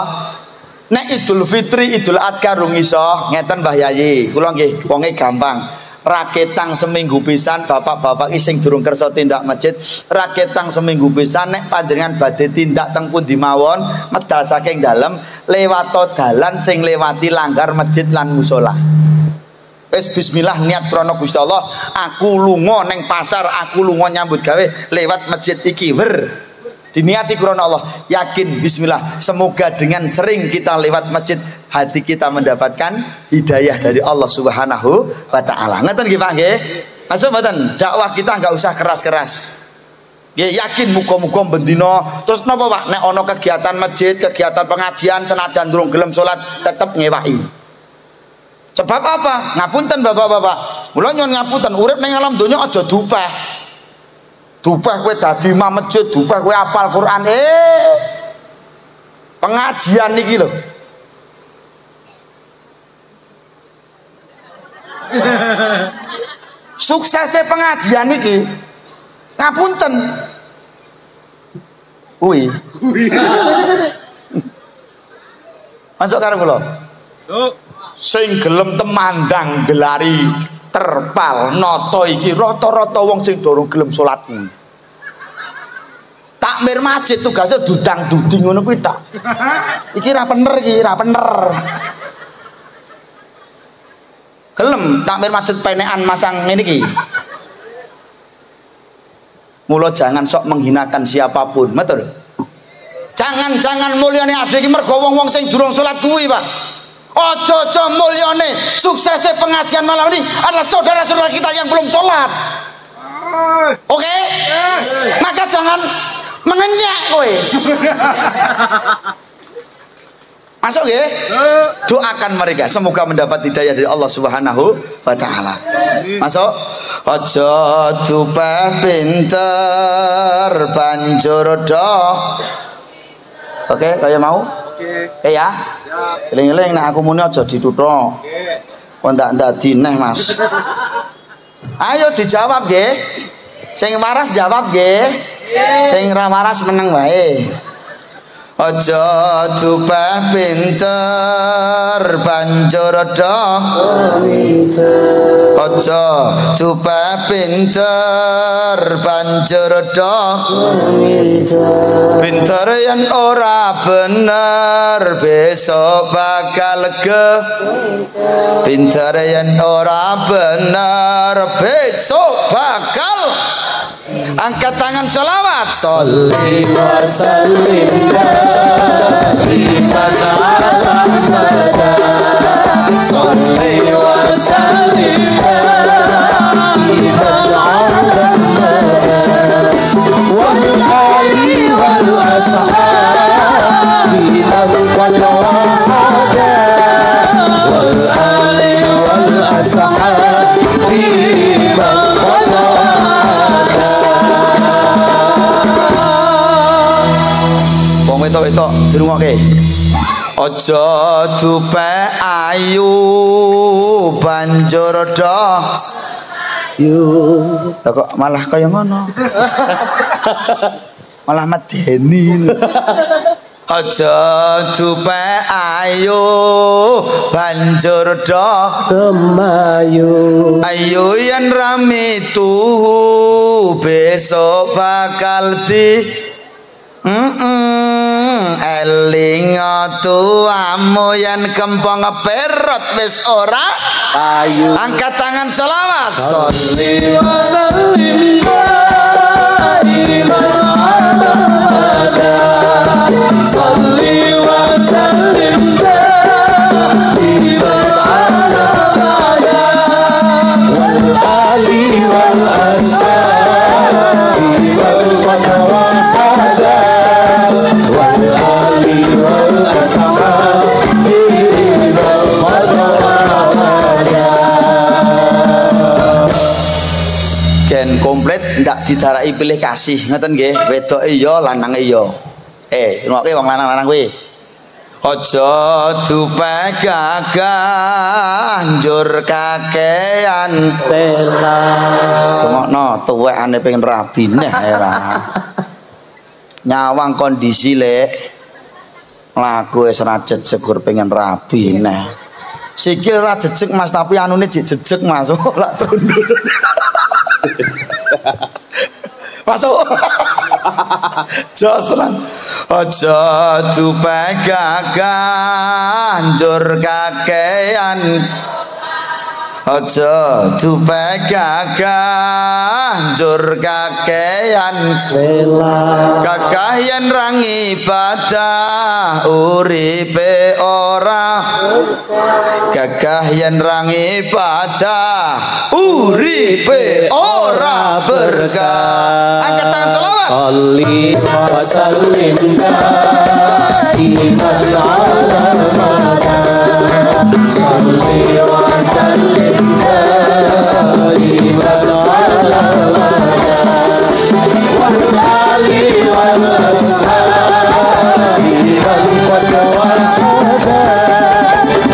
Nek Idul Fitri, Idul Adha rung iso, ngeten Mbah Yayi. Kula nggih wonge gampang. Raketang seminggu pisan bapak-bapak iki sing durung kersa tindak masjid, raketang seminggu pisan nek panjenengan badhe tindak teng pundi mawon, medal saking dalem, lewat dalan sing lewati langgar masjid lan musala. Wis bismillah niat krana Gusti Allah, aku lunga ning pasar, aku lunga nyambut gawe lewat masjid iki wer. Diniati krana Allah, yakin bismillah, semoga dengan sering kita lewat masjid hati kita mendapatkan hidayah dari Allah Subhanahu wa taala. Ngeten nggih Pak nggih? Masuk mboten? Dakwah kita enggak usah keras-keras. Nggih yakin muga-muga bendina terus napa Pak nek ana kegiatan masjid, kegiatan pengajian senajan durung gelem salat tetep ngewaki. Sebab apa? Ngapunten Bapak-bapak. Mula nyuwun ngapunten, urip ning alam donya aja dupeh. Dupeh kowe dadi imam masjid, dupeh kowe hafal Quran. Pengajian niki lho. Suksesnya pengajian niki ngapunten. Masuk karo kula. Sing gelem temandang gelari terpal nata iki rata-rata wong sing durung gelem salat kuwi. Takmir masjid tugasnya dudang-duding ngono kuwi tak. Iki ra bener iki, ra bener. Gelem takmir masjid penekan masang ngene iki. Mula jangan sok menghinakan siapapun, betul? Jangan mulyane ade iki mergo wong-wong sing durung salat kuwi, Pak. Ojo mulyane suksesnya pengajian malam ini adalah saudara-saudara kita yang belum sholat. Oke? Maka jangan mengenyak kowe. Masuk ya? Doakan mereka semoga mendapat hidayah dari Allah Subhanahu wa taala. Masuk. Ojo dupeh pinter banjur do. Oke, kaya mau? Oke ya. Eling-eling nek aku muni aja dituthuk. Kok ndak dineh Mas. Ayo dijawab nggih. Sing waras jawab nggih. Sing ra waras meneng wae. Aja dupeh pinter banjur do. Aja dupeh pinter banjur do. Pinter yen ora bener besok bakal ge. Pinter yen ora bener besok bakal. Angkat tangan sholawat. Sholli wa sallim daiman ala Muhammad. Sholli wa sallim daiman ala Muhammad. Wal ali wal ashabi wal wahada. Wal ali wal ashabi wal wedok dirungokke. Aja dupek ayu banjur do. Lah kok malah kaya ngono. Malah medeni. Aja dupek ayu banjur do kemayu. Ayu yen rame tuhu besok bakal di eling tuamu yen kempong perot wis ora ayu. Angkat tangan selawat. Sholli wa sallim Sholli wa sallim wal ali wal ashabi wal wal ali wal ashabi Tindaki pilih kasih ngoten nggih, wedoke iya, lanange iya. Ngoke wong lanang-lanang kuwi. Aja dupe gagah njur kakean tela. Rungokno tuwekane pengen rabi neh era. Nyawang kondisi lek lagu wis ra jejeg pengen rabi neh. Sikil ra jejeg Mas tapi anune jejeg Mas. Lak trundul. Masuk. Jos tenan. Aja dupe gagah njur kakean. Aja dupe gagah njur kakean. Gagah yen rang ibadah uripe ora. Gagah yen rang ibadah uripe ora berkah. Angkat tangan selawat. Sholli wa sallim daiman ala al-madan. Sholli wa sallim daiman ala al-madan. Wal ali wal ashabi wal qadwa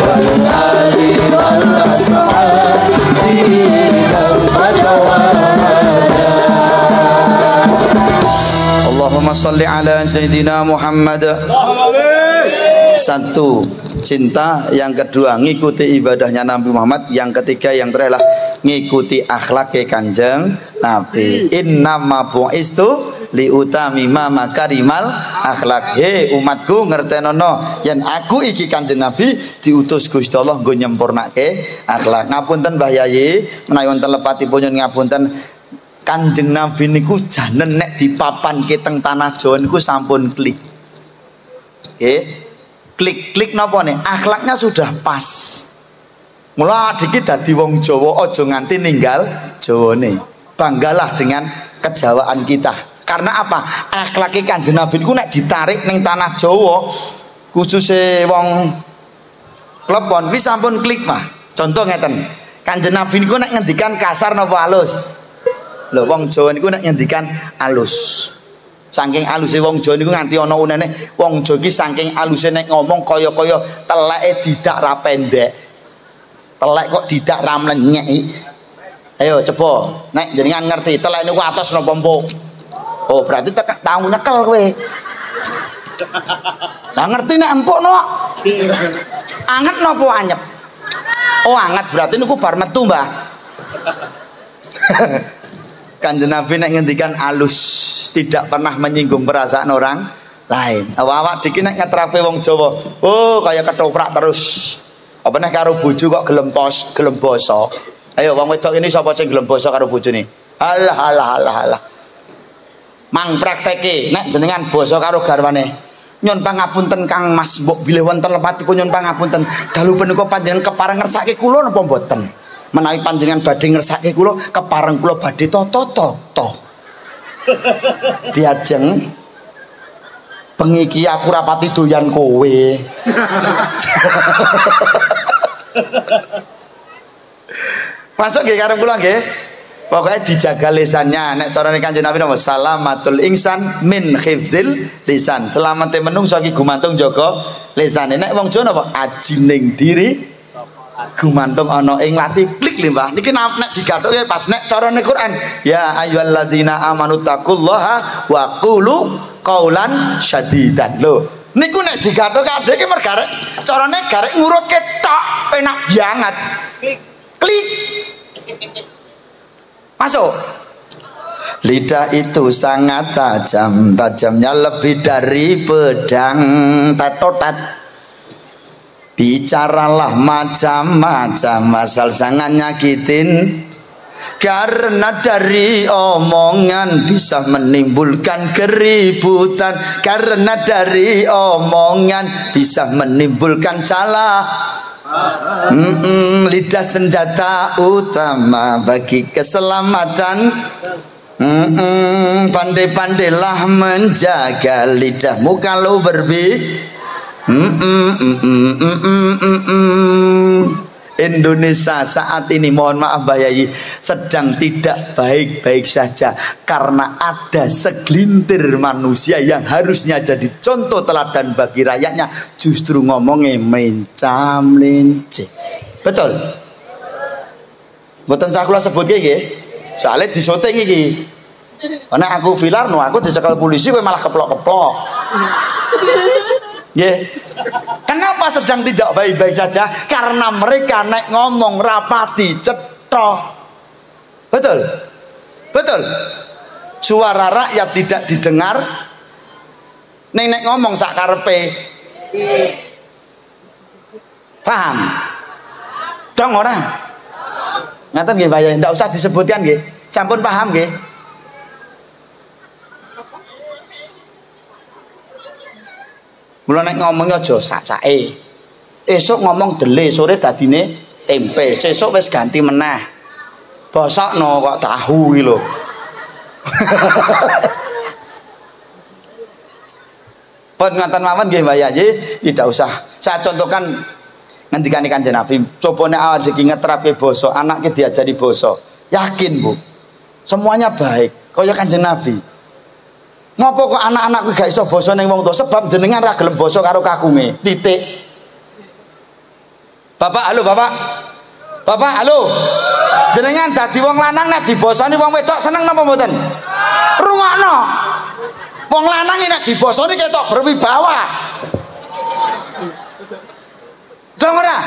wal ali wal ashabi wal qadwa. Allahumma sholli ala Sayyidina Muhammad. Satu, cinta. Yang kedua, ngikuti ibadahnya Nabi Muhammad. Yang ketiga, yang terakhir, ngikuti akhlaknya Kanjeng Nabi. Innama bu'istu liutamima makarimal akhlak. He umatku ngertenono yen aku iki Kanjeng Nabi diutus Gusti Allah nggo nyempurnake akhlak. Ngapunten Mbah Yayi, menawi wonten lepatipun nyuwun ngapunten. Kanjeng Nabi niku janen nek dipapanke teng tanah Jawa niku sampun klik. Klik napa nih? Akhlaknya sudah pas. Mula dikit dadi wong Jawa aja nganti ninggal Jawane. Banggalah dengan kejawaan kita. Karena apa? Akhlake Kanjeng Nabi niku nek ditarik ning tanah Jawa khususnya wong klepon wis sampun klik mah. Contoh ngeten. Kanjeng Nabi niku nek ngendikan kasar napa halus? Lho wong Jawa niku nek ngendikan alus. Saking aluse wong Jawa niku nganti ana unene wong Jawa iki saking aluse nek ngomong kaya-kaya teleke didak ra pendek. Telek kok didak ra mlenyek. Ayo coba nek jenengan ngerti telek niku atos napa empuk. Oh berarti tau nyekel kowe. Lah ngerti nek empuk no. Anget napa anyep? Oh anget berarti niku bar metu, Mbah. Kanjeng Nabi nek ngendikan alus, tidak pernah menyinggung perasaan orang lain. Awak diki nek ngetrape wong Jawa, oh kaya ketoprak terus. Apa nek karo bojo kok gelem basa. Ayo wong wedok ini sapa sing gelem basa karo bojone? Alah. Mang prakteke nek jenengan basa karo garwane. Nyun pangapunten Kang Mas, mbok bilih wonten lepatipun nyun pangapunten. Dalu punika panjenengan kepareng ngersake kula napa mboten? Menawi panjenengan badhe ngersake kula kepareng kula badhe to diajeng bengi iki aku rapati doyan kowe. Masuk nggih karo kula nggih. Pokoke dijaga lisannya. Nek carane Kanjeng Nabi napa? Salamatul insan min hifdzil lisan. Selamate menungso iki gumantung jaga lisane. Nek wong Jawa napa? Ajining diri gumantung ana ing lati klik lho Mbah. Niki nek digathuke pas nek carane Quran, ya ayyuhalladzina amanu taqullaha wa qulu qaulan syadidan. Lho, niku nek digathuke adhe iki mergarek carane garek ngurutke tok penak banget. Klik. Masuk. Lidah itu sangat tajam, tajamnya lebih dari pedang. Tatotat. Bicaralah macam-macam asal jangan nyakitin. Karena dari omongan bisa menimbulkan keributan. Karena dari omongan bisa menimbulkan salah. Lidah senjata utama bagi keselamatan. Pandai-pandailah menjaga lidahmu kalau Indonesia saat ini, mohon maaf Mbah Yayi, sedang tidak baik-baik saja karena ada segelintir manusia yang harusnya jadi contoh teladan bagi rakyatnya justru ngomongnya mencam lincih. Betul? Mboten sak kula sebut iki, soalnya disoting iki. Karena aku filar no, aku dicekel polisi kowe malah keplok-keplok. Nggih. Kenapa sedang tidak baik-baik saja? Karena mereka nek ngomong rapati cetha. Betul? Betul? Suara rakyat tidak didengar. Nek ngomong sak karepe. Paham? Dong ora? Ngaten nggih Pak Yai, ndak usah disebutkan nggih. Sampun paham nggih? Mula nek ngomong aja sak-sake. Esuk ngomong dele, sore dadine tempe, sesuk wis ganti meneh. Bosokno kok tahu iki lho. Pun ngaten mawon nggih Mbak Yayi, tidak usah. Saya contohkan ngendikane Kanjeng Nabi, coba nek awake iki ngetrafe basa, anake diajari basa. Yakin, Bu. Semuanya baik, kaya Kanjeng Nabi. Ngopo kok anak-anak kuwi gak iso basa ning wong tuwa? Sebab jenengan ra gelem basa karo kakunge. Titik. Bapak, halo Bapak. Bapak, halo. Jenengan dadi wong lanang nek dibasani wong wedok seneng napa mboten? Rungokno. Wong lanang nek dibasani ketok berwibawa. Dong ora?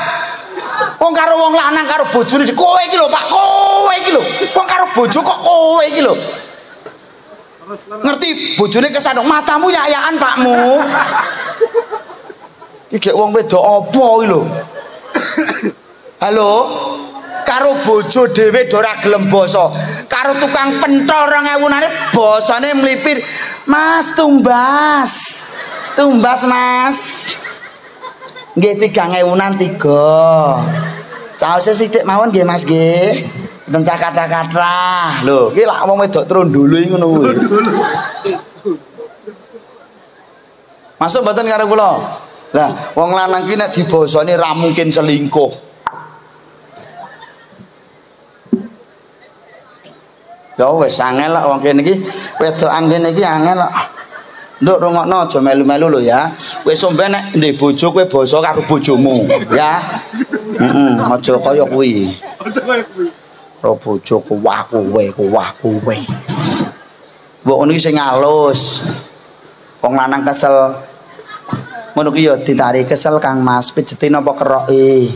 Wong karo wong lanang karo bojone kowe iki lho Pak, kowe iki lho. Wong karo bojo kok kowe iki lho. Ngerti bojone kesandung matamu yayakan Pakmu. Iki wong wedok apa iki lho? Halo? Karo bojo dhewe ora gelem basa. Karo tukang pentol 2000-ane basane mlipir. Mas tumbas. Tumbas Mas. Nggih 3000-an 3. Saose sithik mawon nggih Mas nggih. Mboten sak kata-kata. Lho, iki lak wong wedok trondolo ngono kuwi. Masuk mboten karo kula. Lah, wong lanang ki nek dibasani ra mungkin selingkuh. Ya wis angel lak wong kene iki, wedokan kene iki angel lak. Nduk rungokno aja melu-melu lho ya. Wis sombe nek ndek bojo kowe basa karo bojomu, ya. Aja kaya kuwi. Aja kaya kuwi. Ro bojo kuwah kowe. Mbok ngono iki sing halus. Wong lanang kesel. Ngono ki ya ditarik kesel Kang Mas, pijete napa keroke?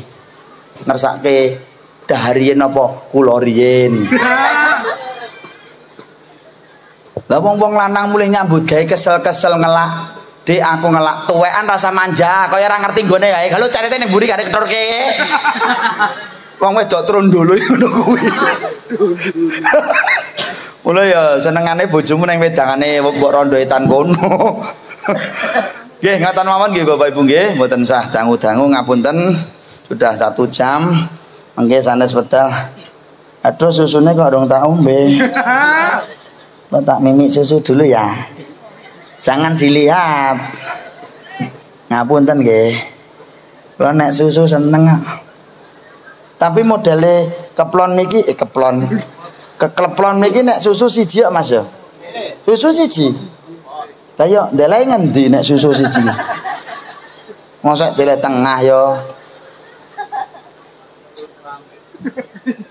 Ngersake daharien apa kula riyen. Lah wong-wong lanang mulih nyambut gawe kesel-kesel ngelak. Dik aku ngelak tuwekan rasa manja, kaya ora ngerti nggone ae. Kalau carite ning mburi gak keturke. Wong wedok trondolo ngono kuwi. Mulai ya senengane bojomu ning wedangane mbok rondo etan kono. Nggih, ngaten mawon nggih Bapak Ibu nggih, mboten sah dangu-dangu ngapunten. Sudah 1 jam. Mengke sanes wedal. Aduh susune kok dong tak ombe. Tak mimik susu dulu ya. Jangan dilihat. Ngapunten nggih. Kula nek susu seneng. Tapi modele keplon niki kekleplon niki nek susu siji kok Mas ya. Susu siji. Lah yo ndelek ngendi nek susu siji. Mosok delek tengah yo.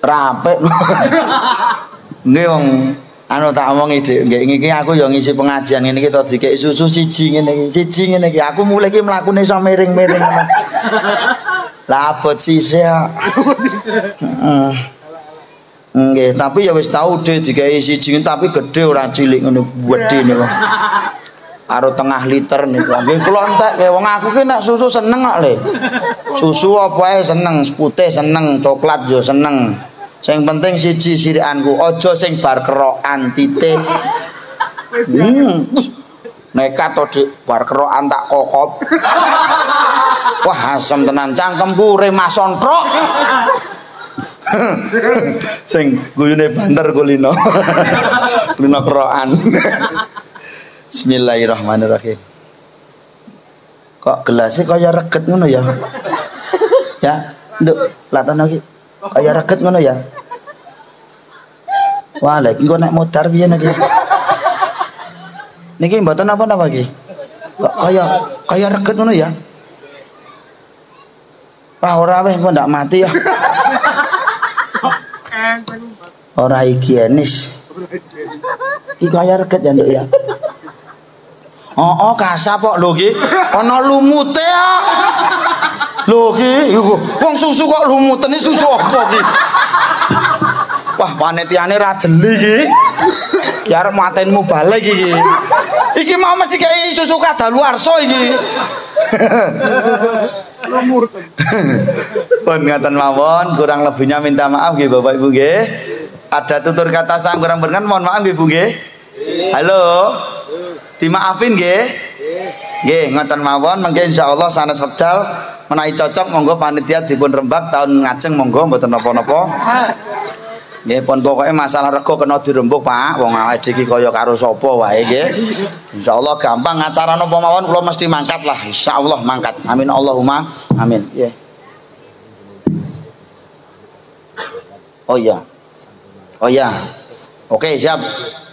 Rapet. Nggih wong anu tak omongi Dik, nggih iki aku yo ngisi pengajian ngene iki to dikek susu siji ngene iki. Siji ngene iki. Aku mulai iki mlakune iso miring-miring ngono. Lah abot sisih. Heeh. Nggih, tapi ya wis tau Dik dikek siji tapi gedhe ora cilik ngono gedhe niku. Karo tengah liter niku. Nggih kula entek wong aku ki nek susu seneng kok le. Susu apa ae seneng, putih seneng, coklat yo seneng. Sing penting siji sirikanku, aja sing bar kerokan titik. Nekat to Dik, bar kerokan tak kokop. Wah, asem tenan cangkemku remasontrok. Sing guyune banter kulino. Kulino kerokan. Bismillahirrahmanirrahim. Kok gelasnya kaya reget ngono ya? Ya, Nduk, latan iki. Kaya reget ngono ya. Wah, lek engko nek modar piye nek iki? Niki mboten napa-napa iki. Kok kaya reget ngono ya. Wah, ora weh engko ndak mati ya. Ora higienis. Iki kaya reget ya, Nduk ya. Oh, kasar kok lho iki. Ana lumute ya. Lho iki, wong susu kok lumuten iki susu apa iki? Wah, panitiane ra jeli iki. Ki arep matenmu balik iki. Iki mau mesti kei susu kadaluarsa iki. Lumuten. Pun ngaten mawon, kurang lebihnya minta maaf nggih Bapak Ibu nggih. Ada tutur kata sang kurang berkenan, mohon maaf nggih Bu nggih. Halo. Dimaafin nggih. Nggih, ngoten mawon mengke insyaallah sanes wekdal menawi cocok monggo panitia dipun rembak tahun ngajeng monggo mboten napa-napa. Nggih pun pokoke masalah rego kena dirembuk Pak, wong awake iki kaya karo sapa wae nggih. Insyaallah gampang acara napa mawon kula mesti mangkat lah, insyaallah mangkat. Amin Allahumma amin. Nggih. Oh iya. Oh iya. Oke, siap.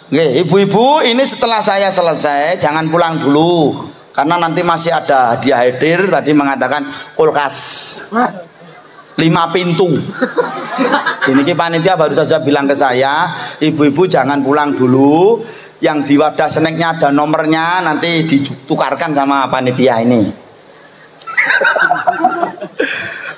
Nggih, ibu-ibu ini setelah saya selesai jangan pulang dulu. Karena nanti masih ada hadiah hadir tadi mengatakan kulkas 5 pintu. Ini panitia baru saja bilang ke saya, ibu-ibu jangan pulang dulu. Yang di wadah snacknya ada nomornya, nanti ditukarkan sama panitia ini.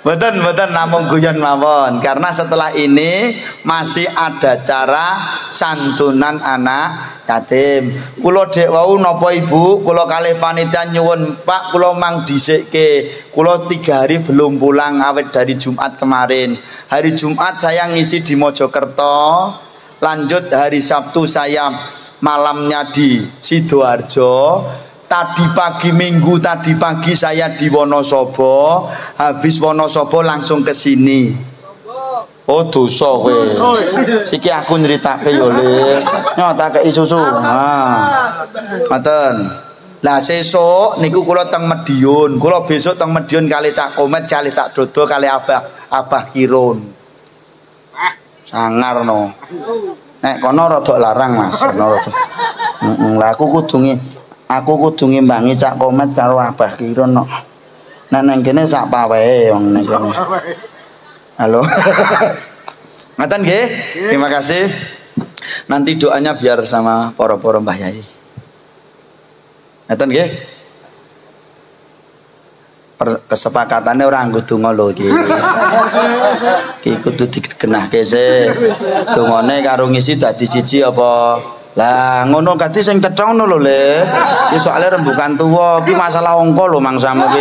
Betul namung guyon mawon. Karena setelah ini masih ada cara santunan anak yatim. Kula dek wau napa Ibu, kula kalih panitia nyuwun Pak, kula mang dhisikke. Kula 3 hari belum pulang awet dari Jumat kemarin. Hari Jumat saya ngisi di Mojokerto, lanjut hari Sabtu saya malamnya di Sidoarjo. Tadi pagi Minggu tadi pagi saya di Wonosobo, habis Wonosobo langsung ke sini. Oh dosa kowe. Iki aku nyeritake yo Le. Nyotakeki susu. Ha. Ngoten. Lah sesuk niku kula teng Medion. Kula besok teng Medion kali Cak Komet, kali Cak Dodo, kali Abah Kirun. Sangar no. Nek kono rada larang Mas, kono rada. Lah aku kudu ngimbangi Cak Komet karo Abah Kirun no. Nek nang kene sak pawehe wong nang kene. Halo. Ngaten nggih? Terima kasih. Nanti doanya biar sama para-para Mbah Yai. Ngaten nggih? Kesepakatannya orang nggo donga lho iki. Iki kudu digenahke sik. Dongane karo ngisi dadi siji apa? Lah ngono kati sing cetha ngono lho Le. Iki soalé rembukan tuwa, iki masalah angka lho mangsamu iki.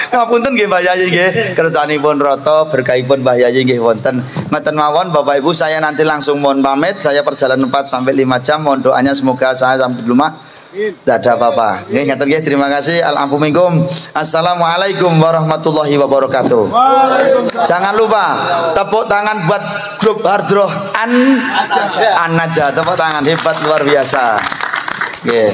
Ngapunten nggih Mbah Yayi nggih, kersanipun rata berkahipun Mbah Yayi nggih wonten. Mboten mawon Bapak Ibu, saya nanti langsung mohon pamit. Saya perjalanan 4 sampai 5 jam. Mohon doanya semoga saya sampai di rumah tidak ada apa-apa. Nggih ngaten nggih, terima kasih. Al-afu minkum. Assalamualaikum warahmatullahi wabarakatuh. Jangan lupa tepuk tangan buat grup Hardroh An-Najah. Tepuk tangan hebat luar biasa. Nggih.